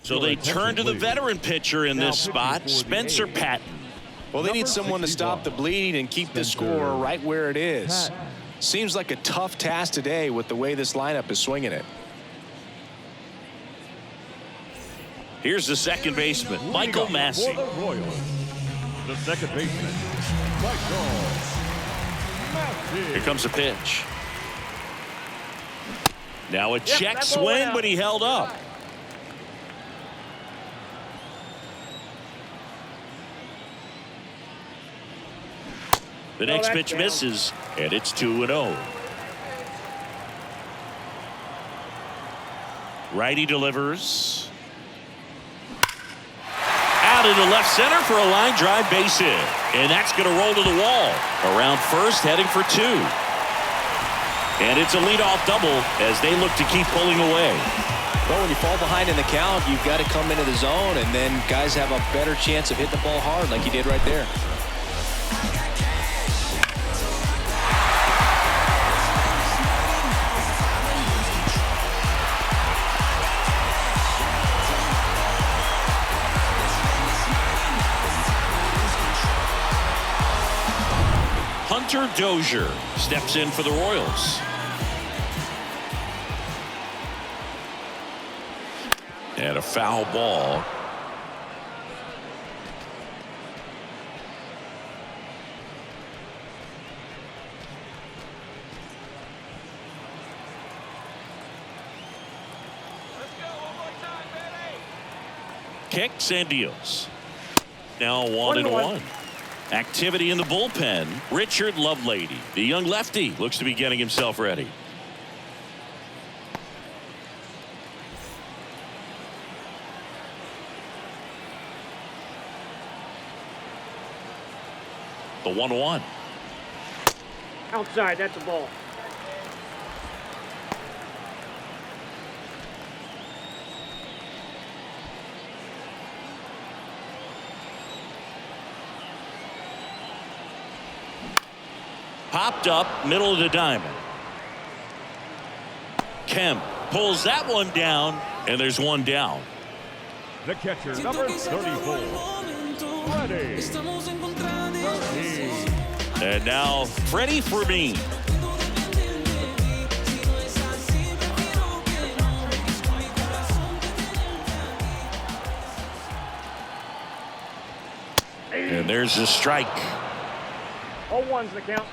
So they turn to the veteran pitcher in this spot, Spencer Patton. Well, they need someone to stop the bleeding and keep the score right where it is. Seems like a tough task today with the way this lineup is swinging it. Here's the second baseman, Michael Massey. For the Royals, the second baseman, Michael Massey. Here comes the pitch. Now a check swing, but he held up. The next pitch misses, and it's 2-0. Righty delivers. Out into left center for a line drive base hit. And that's going to roll to the wall. Around first, heading for 2. And it's a leadoff double as they look to keep pulling away. Well, when you fall behind in the count, you've got to come into the zone, and then guys have a better chance of hitting the ball hard like he did right there. Hunter Dozier steps in for the Royals. And a foul ball. Let's go one more time, baby. Kicks and deals. Now 1-1. Activity in the bullpen. Richard Lovelady, the young lefty, looks to be getting himself ready. The 1-1. Outside, that's a ball. Popped up, middle of the diamond. Kemp pulls that one down, and there's one down. The catcher, number 34. Brady. And now Freddie Fermin. And there's a strike. 0-1's the count.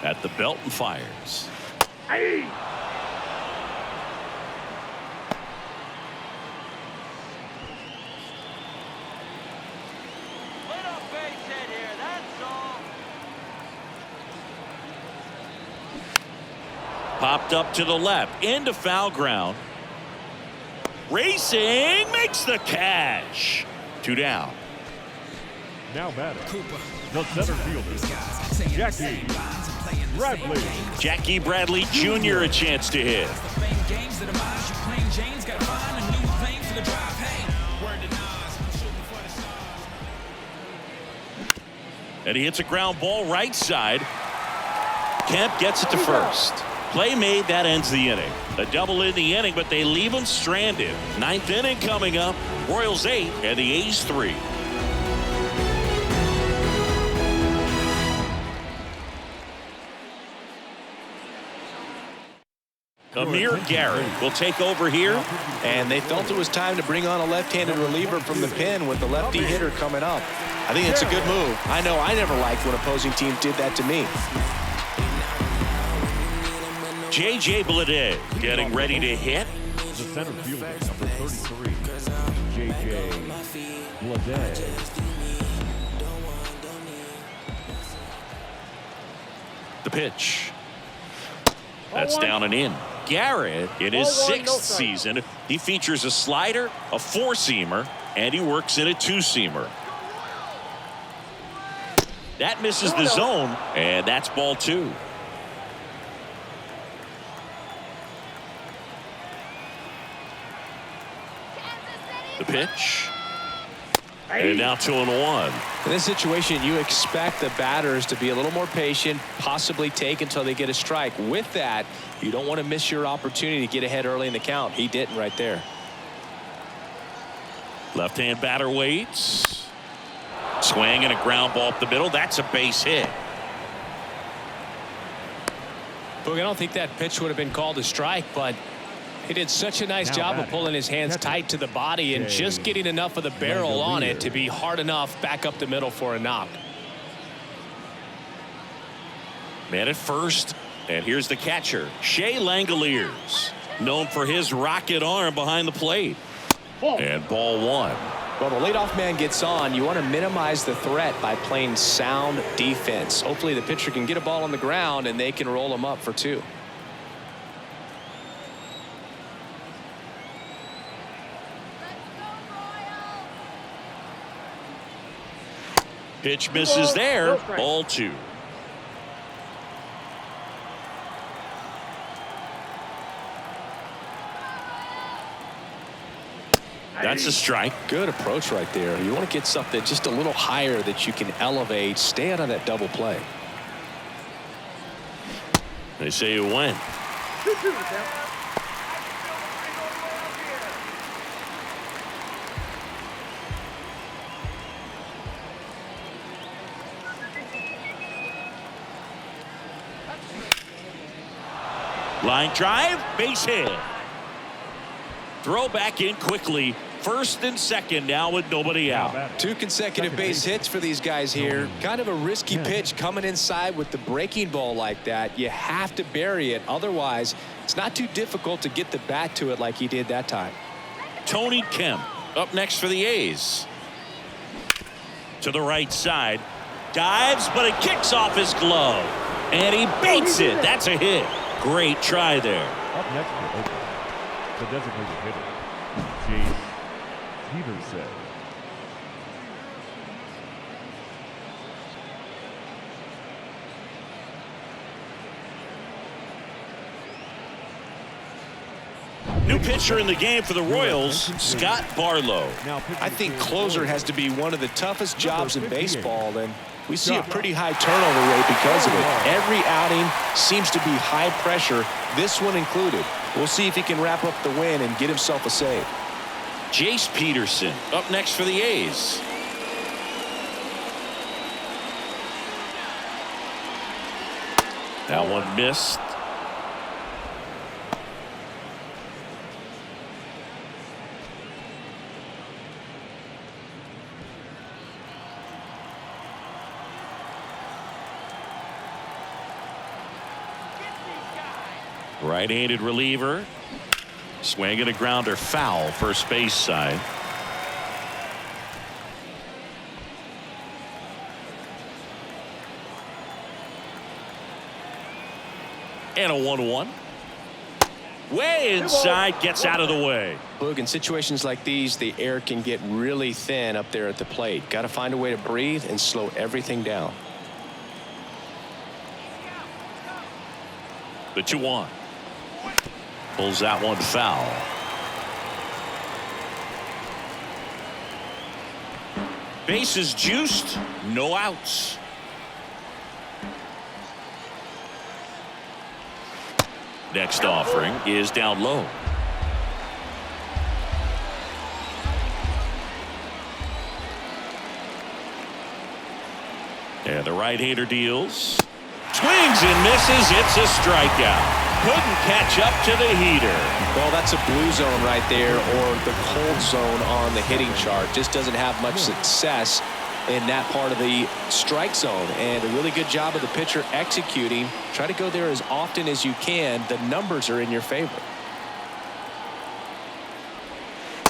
At the belt and fires. Hey! Little base hit here, that's all. Popped up to the left, into foul ground. Racing, makes the catch. 2 down. Now batting. The center fielder, Jackie Bradley. Jackie Bradley Jr. a chance to hit. And he hits a ground ball right side. Kemp gets it to first. Play made, that ends the inning. A double in the inning, but they leave him stranded. 9th inning coming up. Royals 8 and the A's 3. Amir Garrett will take over here. And they felt it was time to bring on a left-handed reliever from the pen with the lefty hitter coming up. I think it's a good move. I know I never liked when opposing teams did that to me. J.J. Bleday getting ready to hit. The center fielder, number 33, J.J. Bleday. The pitch. That's down and in. Garrett, in his 6th season, he features a slider, a 4-seamer, and he works in a 2-seamer. That misses the zone, and that's ball 2. The pitch. And now 2-1. In this situation, you expect the batters to be a little more patient, possibly take until they get a strike. With that, you don't want to miss your opportunity to get ahead early in the count. He didn't right there. Left-hand batter waits. Swing and a ground ball up the middle. That's a base hit. Boog, I don't think that pitch would have been called a strike, but he did such a nice job of pulling his hands tight to the body and just getting enough of the barrel on it to be hard enough back up the middle for a knock. Man at first, and here's the catcher, Shea Langoliers, known for his rocket arm behind the plate. And ball one. Well, the leadoff man gets on. You want to minimize the threat by playing sound defense. Hopefully the pitcher can get a ball on the ground and they can roll him up for 2. Pitch misses there. Ball 2. That's a strike. Good approach right there. You want to get something just a little higher that you can elevate. Stay out of that double play. They say you win. 2-2 the count. Line drive, base hit. Throw back in quickly. First and second now with nobody out. 2 consecutive base hits for these guys here. Kind of a risky pitch coming inside with the breaking ball like that. You have to bury it. Otherwise, it's not too difficult to get the bat to it like he did that time. Tony Kemp up next for the A's. To the right side. Dives, but it kicks off his glove. And he beats it. That's a hit. Great try there. Up next for Oakland, the designated hitter, James Peterson. New pitcher in the game for the Royals, Scott Barlow. I think closer has to be one of the toughest jobs in baseball, and we see a pretty high turnover rate because of it. Every outing seems to be high pressure, this one included. We'll see if he can wrap up the win and get himself a save. Jace Peterson up next for the A's. That one missed. Right-handed reliever. Swinging a grounder foul, first base side. And a 1-1. Way inside, gets out of the way. Look, in situations like these, the air can get really thin up there at the plate. Got to find a way to breathe and slow everything down. The 2-1. Pulls that one foul. Bases juiced, no outs. Next offering is down low. And the right-hander deals. Swings and misses. It's a strikeout. Couldn't catch up to the heater. Well, that's a blue zone right there, or the cold zone on the hitting chart. Just doesn't have much success in that part of the strike zone. And a really good job of the pitcher executing. Try to go there as often as you can. The numbers are in your favor.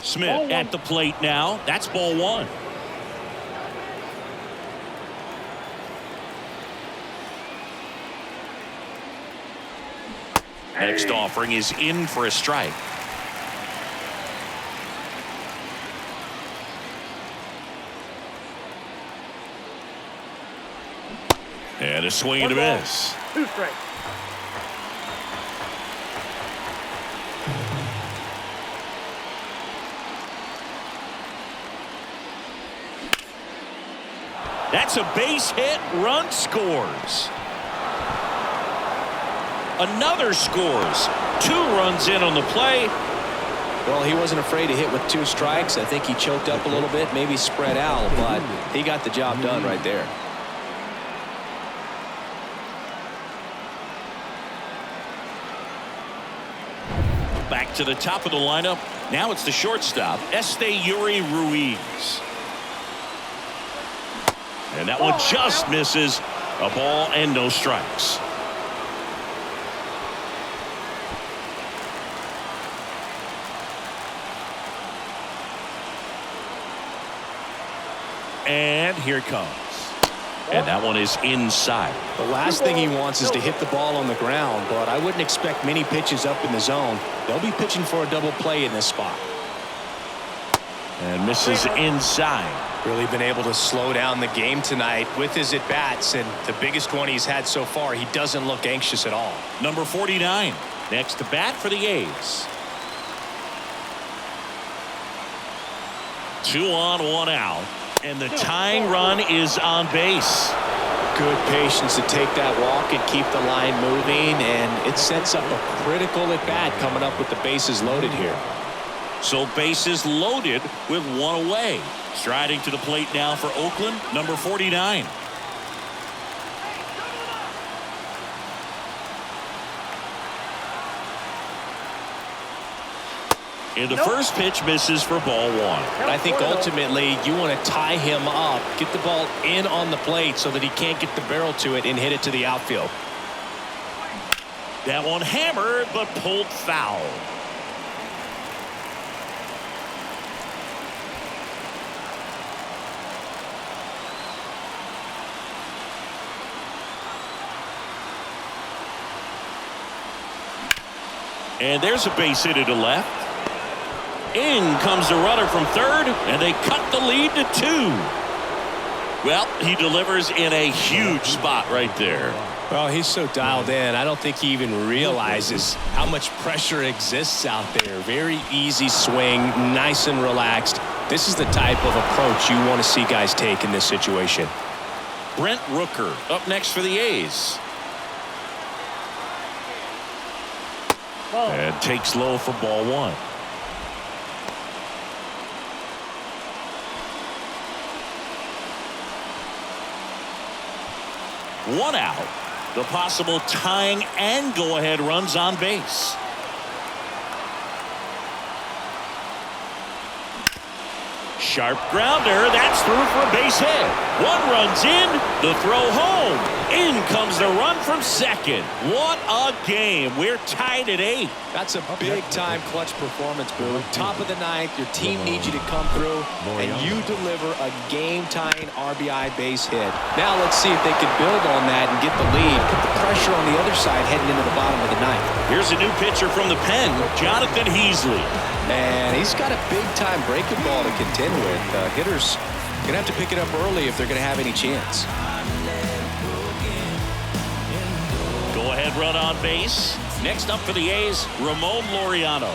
Smith at the plate now. That's ball 1. Next offering is in for a strike. And a swing and a miss. 2 strikes. That's a base hit. Run scores. Another scores. 2 runs in on the play. Well, he wasn't afraid to hit with 2 strikes. I think he choked up a little bit, maybe spread out, but he got the job done right there. Back to the top of the lineup. Now it's the shortstop, Yuri Ruiz. And that one just misses. A ball and no strikes. and here it comes. And that one is inside. The last thing he wants is to hit the ball on the ground, but I wouldn't expect many pitches up in the zone. They'll be pitching for a double play in this spot. And misses inside. Really been able to slow down the game tonight with his at-bats, and the biggest one he's had so far, he doesn't look anxious at all. Number 49, next to bat for the A's. 2 on, 1 out. And the tying run is on base. Good patience to take that walk and keep the line moving, and it sets up a critical at-bat coming up with the bases loaded here. So bases loaded with 1 away. Striding to the plate now for Oakland, number 49. And the first pitch misses for ball 1. I think ultimately you want to tie him up, get the ball in on the plate so that he can't get the barrel to it and hit it to the outfield. That one hammered but pulled foul. And there's a base hit to left. In comes the runner from third, and they cut the lead to 2. Well, he delivers in a huge spot right there. Well, he's so dialed in, I don't think he even realizes how much pressure exists out there. Very easy swing, nice and relaxed. This is the type of approach you want to see guys take in this situation. Brent Rooker up next for the A's. And takes low for ball 1. One out. The possible tying and go-ahead runs on base. Sharp grounder. That's through for a base hit. 1 runs in. The throw home. In comes the run from second. What a game. We're tied at 8. That's a big-time clutch performance, Boo. Top of the 9th, your team needs you to come through, and you deliver a game-tying RBI base hit. Now let's see if they can build on that and get the lead, put the pressure on the other side heading into the bottom of the 9th. Here's a new pitcher from the pen, Jonathan Heasley. And he's got a big-time breaking ball to contend with. Hitters going to have to pick it up early if they're going to have any chance. Go-ahead run on base. Next up for the A's, Ramon Laureano.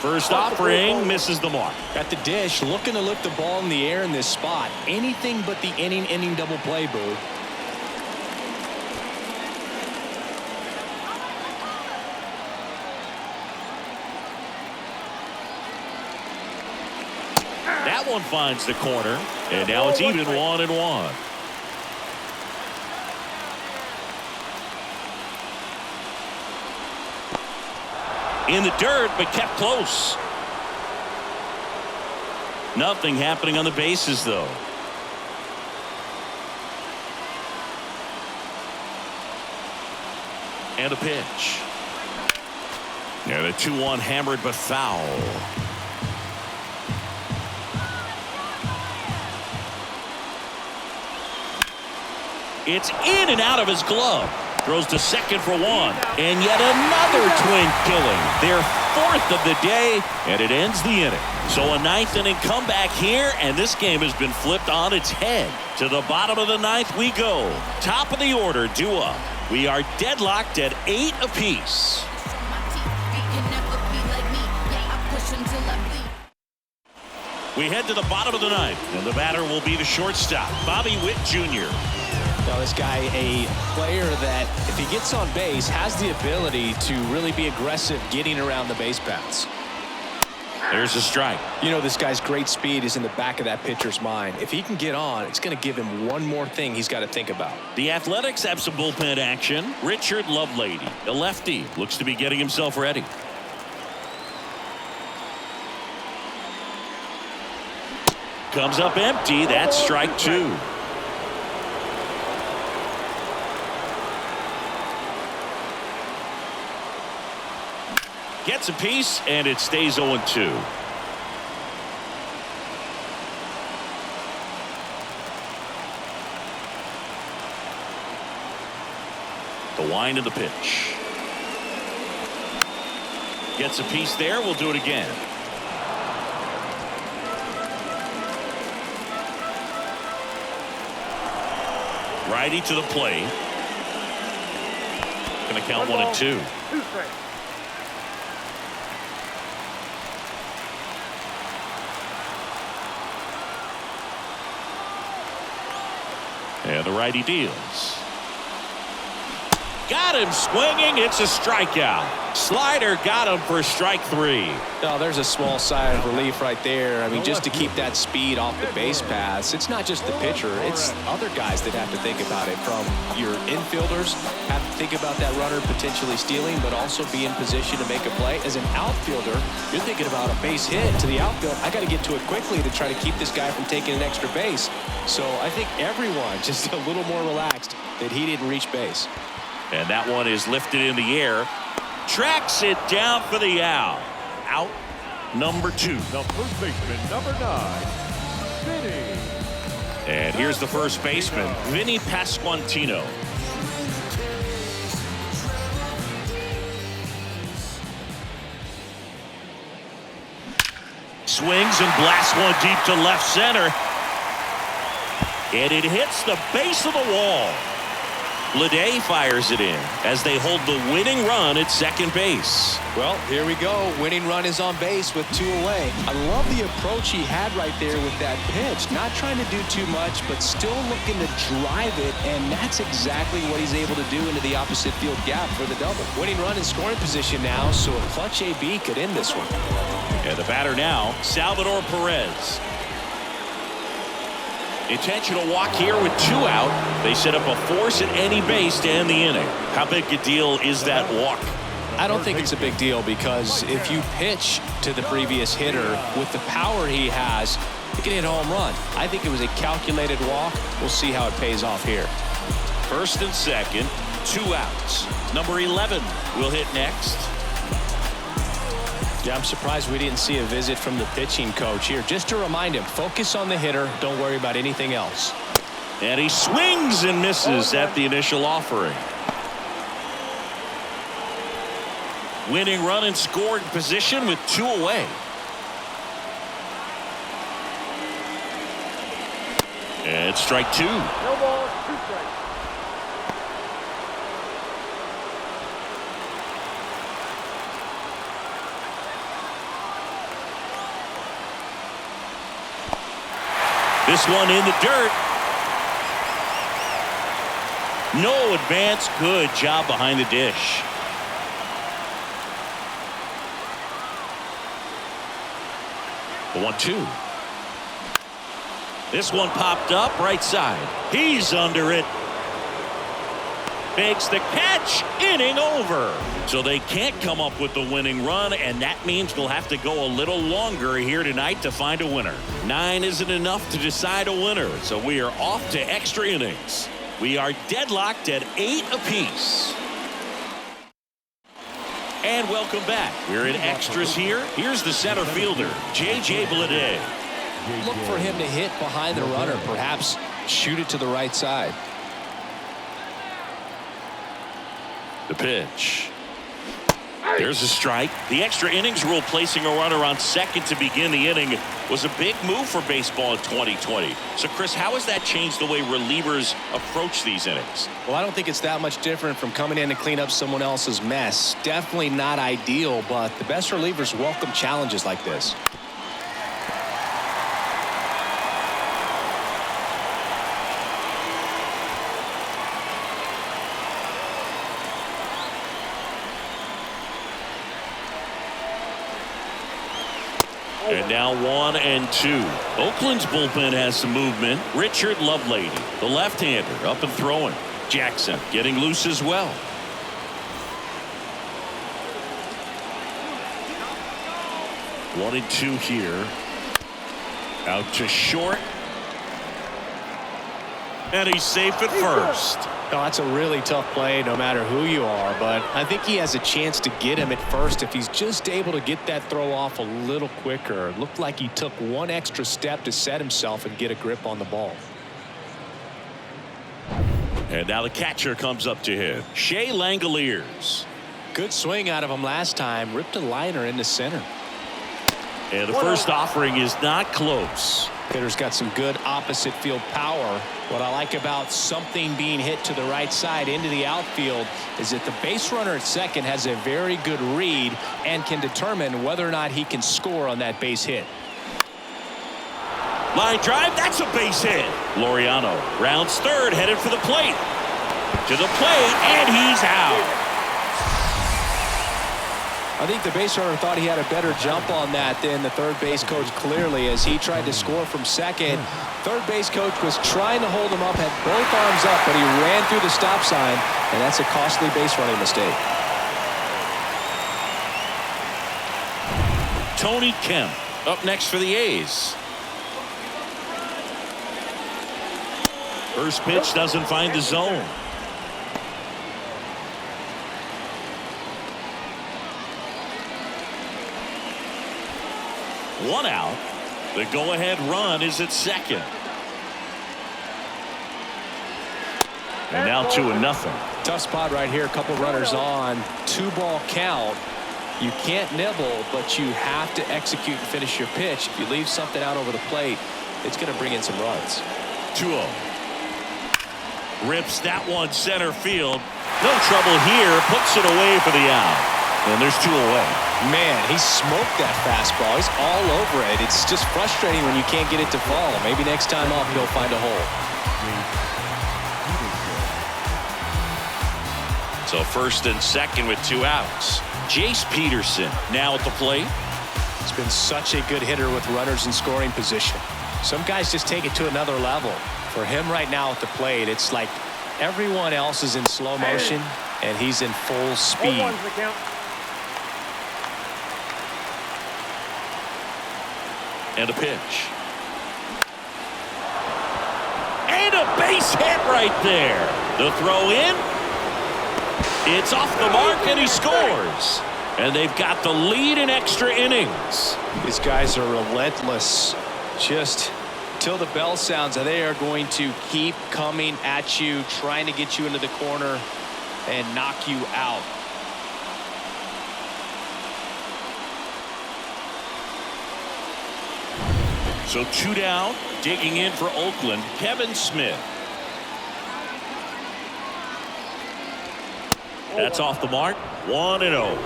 First offering misses the mark. At the dish, looking to lift the ball in the air in this spot. Anything but the inning double play, Boo. That one finds the corner, and now it's even 1-1. In the dirt, but kept close. Nothing happening on the bases, though. And a pitch. And a 2-1 hammered but foul. It's in and out of his glove. Throws to second for 1. And yet another twin killing. Their 4th of the day, and it ends the inning. So a 9th inning comeback here, and this game has been flipped on its head. To the bottom of the 9th we go. Top of the order due up. We are deadlocked at 8 apiece. We head to the bottom of the 9th, and the batter will be the shortstop, Bobby Witt Jr. Now, this guy, a player that, if he gets on base, has the ability to really be aggressive getting around the base paths. There's a strike. You know, this guy's great speed is in the back of that pitcher's mind. If he can get on, it's going to give him one more thing he's got to think about. The Athletics have some bullpen action. Richard Lovelady, a lefty, looks to be getting himself ready. Comes up empty. That's strike 2. Gets a piece, and it stays 0-2. The wind of the pitch. Gets a piece there. We'll do it again. Righty to the plate. Going to count 1-2. 2 strikes. And the righty deals. Got him swinging. It's a strikeout. Slider got him for strike 3. Oh, there's a small sigh of relief right there. I mean, just to keep that speed off the base paths. It's not just the pitcher. It's other guys that have to think about it. From your infielders have to think about that runner potentially stealing, but also be in position to make a play. As an outfielder, you're thinking about a base hit to the outfield. I got to get to it quickly to try to keep this guy from taking an extra base. So I think everyone just a little more relaxed that he didn't reach base. And that one is lifted in the air. Tracks it down for the out. Out number 2. The first baseman, number 9, Vinny. And here's the first baseman, Vinny Pasquantino. Swings and blasts one deep to left center. And it hits the base of the wall. Bleday fires it in as they hold the winning run at second base. Well, here we go. Winning run is on base with 2 away. I love the approach he had right there with that pitch. Not trying to do too much, but still looking to drive it, and that's exactly what he's able to do into the opposite field gap for the double. Winning run in scoring position now, so a clutch AB could end this one. And the batter now, Salvador Perez. Intentional walk here with 2 out. They set up a force at any base to end the inning. How big a deal is that walk? I don't think it's a big deal, because if you pitch to the previous hitter with the power he has, you can hit a home run. I think it was a calculated walk. We'll see how it pays off here. First and second, 2 outs. Number 11 will hit next. Yeah, I'm surprised we didn't see a visit from the pitching coach here, just to remind him, focus on the hitter, don't worry about anything else. And he swings and misses at the initial offering. Winning run in scoring position with 2 away. And strike 2. No balls, 2 strikes. This one in the dirt. No advance. Good job behind the dish. The 1-2. This one popped up right side. He's under it. Makes the catch. Inning over. So they can't come up with the winning run, and that means we'll have to go a little longer here tonight to find a winner. 9 isn't enough to decide a winner, so we are off to extra innings. We are deadlocked at 8 apiece. And welcome back. We're in extras here. Here's the center fielder, J.J. Bleday. Look for him to hit behind the runner, perhaps shoot it to the right side. The pitch. There's a strike. The extra innings rule placing a runner on second to begin the inning was a big move for baseball in 2020. So, Chris, how has that changed the way relievers approach these innings? Well, I don't think it's that much different from coming in to clean up someone else's mess. Definitely not ideal, but the best relievers welcome challenges like this. And now 1-2. Oakland's bullpen has some movement. Richard Lovelady, the left-hander, up and throwing. Jackson getting loose as well. 1-2 here. Out to short. And he's safe at first. No, that's a really tough play no matter who you are, but I think he has a chance to get him at first if he's just able to get that throw off a little quicker. It looked like he took one extra step to set himself and get a grip on the ball. And now the catcher comes up to him. Shea Langoliers. Good swing out of him last time. Ripped a liner into center. And the first offering is not close. Hitter's got some good opposite field power. What I like about something being hit to the right side into the outfield is that the base runner at second has a very good read and can determine whether or not he can score on that base hit. Line drive, that's a base hit. Laureano rounds third, headed for the plate. To the plate, and he's out. I think the base runner thought he had a better jump on that than the third base coach clearly as he tried to score from second. Third base coach was trying to hold him up, had both arms up, but he ran through the stop sign, and that's a costly base running mistake. Tony Kemp up next for the A's. First pitch doesn't find the zone. One out. The go-ahead run is at second. And now 2-0. Tough spot right here. A couple runners on. 2-ball count. You can't nibble, but you have to execute and finish your pitch. If you leave something out over the plate, it's going to bring in some runs. 2-0. Rips that one center field. No trouble here. Puts it away for the out. And there's 2 away. Man, he smoked that fastball. He's all over it. It's just frustrating when you can't get it to fall. Maybe next time up he'll find a hole. So first and second with 2 outs. Jace Peterson now at the plate. He's been such a good hitter with runners in scoring position. Some guys just take it to another level. For him right now at the plate, it's like everyone else is in slow motion and he's in full speed. And a pitch. And a base hit right there. The throw in. It's off the mark and he scores. And they've got the lead in extra innings. These guys are relentless. Just till the bell sounds, they are going to keep coming at you, trying to get you into the corner and knock you out. So 2 down, digging in for Oakland, Kevin Smith. That's off the mark, 1-0.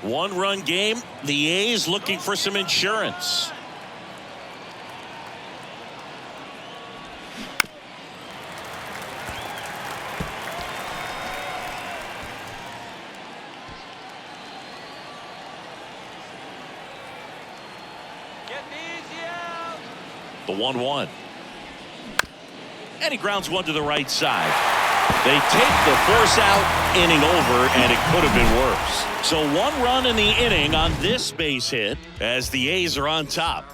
One-run game, the A's looking for some insurance. The 1-1. And he grounds one to the right side. They take the force out, inning over, and it could have been worse. So 1 run in the inning on this base hit as the A's are on top.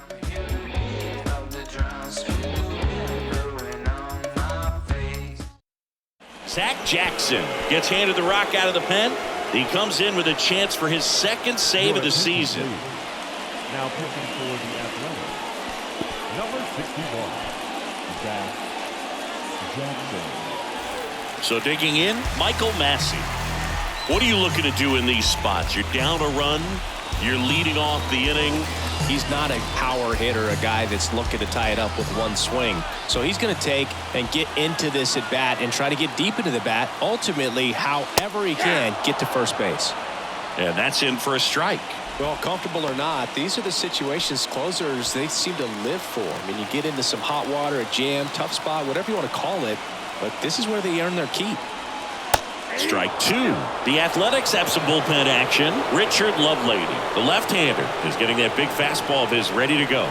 Zach Jackson gets handed the rock out of the pen. He comes in with a chance for his second save of the season. Now pitching for the Athletics, number 61, Zach Jackson. So digging in, Michael Massey. What are you looking to do in these spots? You're down a run. You're leading off the inning. He's not a power hitter, a guy that's looking to tie it up with one swing. So he's going to take and get into this at bat and try to get deep into the bat. Ultimately, however he can, get to first base. And that's in for a strike. Well, comfortable or not, these are the situations closers they seem to live for. I mean, you get into some hot water, a jam, tough spot, whatever you want to call it, but this is where they earn their keep. Strike 2. The Athletics have some bullpen action. Richard Lovelady, the left-hander, is getting that big fastball of his ready to go.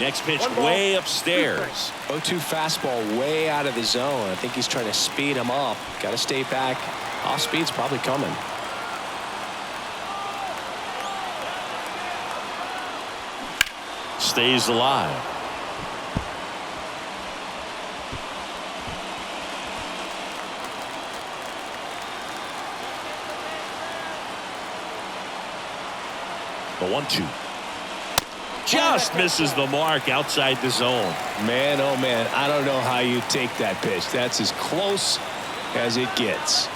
Next pitch way upstairs. 0-2 fastball way out of the zone. I think he's trying to speed him up. Got to stay back. Off speed's probably coming. Stays alive. The 1-2. Just misses the mark outside the zone. Man, oh man, I don't know how you take that pitch. That's as close as it gets.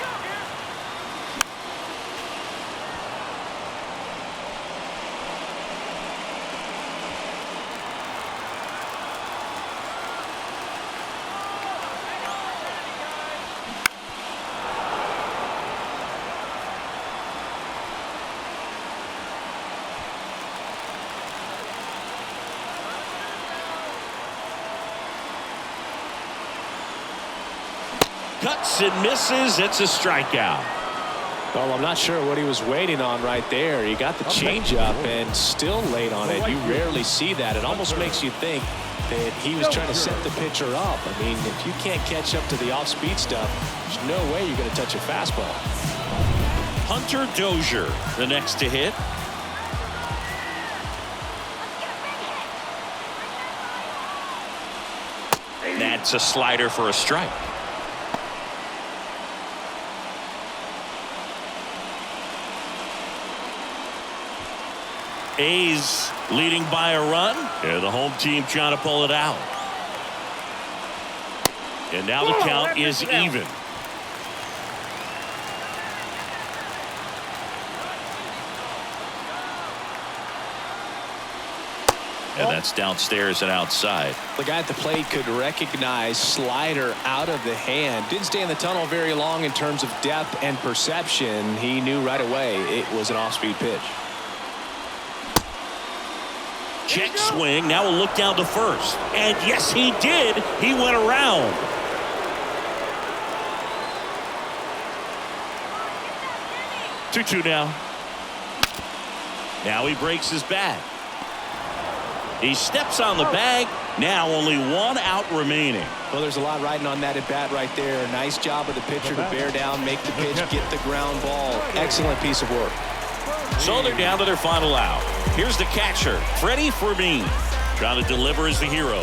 Cuts and misses. It's a strikeout. Well, I'm not sure what he was waiting on right there. He got the changeup and still late on it. You rarely see that. It almost makes you think that he was trying to set the pitcher up. I mean, if you can't catch up to the off-speed stuff, there's no way you're going to touch a fastball. Hunter Dozier, the next to hit. That's a slider for a strike. A's leading by a run. The home team trying to pull it out. And now the count is even. And that's downstairs and outside. The guy at the plate could recognize slider out of the hand. Didn't stay in the tunnel very long in terms of depth and perception. He knew right away it was an off-speed pitch. Check swing. Now we'll look down to first. And yes, he did. He went around. Two now. Now he breaks his bat. He steps on the bag. Now only one out remaining. Well, there's a lot riding on that at bat right there. Nice job of the pitcher to bear down, make the pitch, get the ground ball. Excellent piece of work. So they're down to their final out. Here's the catcher, Freddie Fermin, trying to deliver as the hero.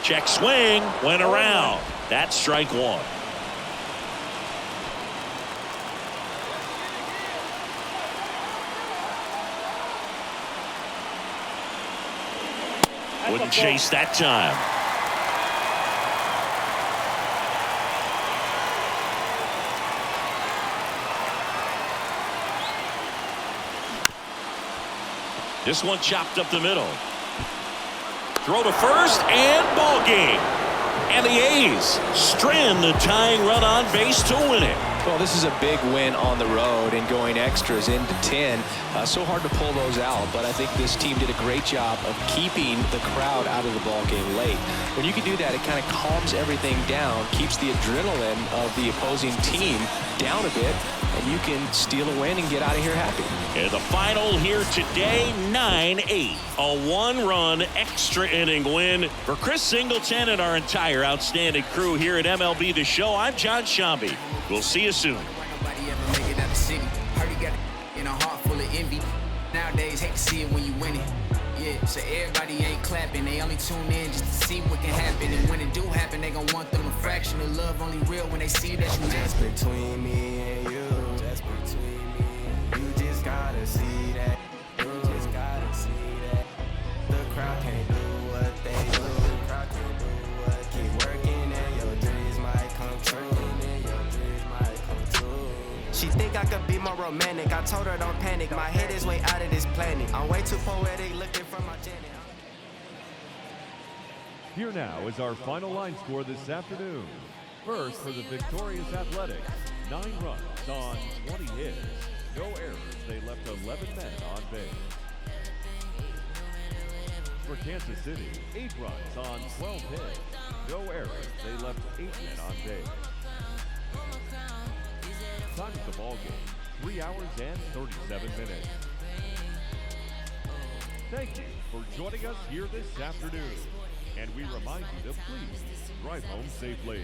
Check swing, went around. That's strike one. Wouldn't chase that time. This one chopped up the middle. Throw to first and ball game. And the A's strand the tying run on base to win it. Well, this is a big win on the road and going extras into 10. So hard to pull those out, but I think this team did a great job of keeping the crowd out of the ball game late. When you can do that, it kind of calms everything down, keeps the adrenaline of the opposing team down a bit, and you can steal a win and get out of here happy. And the final here today, 9-8. A one-run extra inning win for Chris Singleton and our entire outstanding crew here at MLB The Show. I'm John Shambi. We'll see you soon. Nobody ever make it out the city. Heard he got in a heart full of envy. Nowadays, hate to see it when you win it. Yeah, so everybody ain't clapping. They only tune in just to see what can happen. And when it do happen, they gon' want them a fraction of love. Only real when they see that you just between me and you. Just between me and you. Just gotta see that. You just gotta see that. The crowd can't do what they do. The crowd can't do what. Keep working and your dreams might come true. She think I could be more romantic. I told her don't panic. My head is way out of this planet. I'm way too poetic looking for my Janet. Here now is our final line score this afternoon. First for the victorious Athletics, 9 runs on 20 hits. No errors, they left 11 men on base. For Kansas City, 8 runs on 12 hits. No errors, they left 8 men on base. Time of the ball game, 3 hours and 37 minutes. Thank you for joining us here this afternoon. And we remind you to please drive home safely.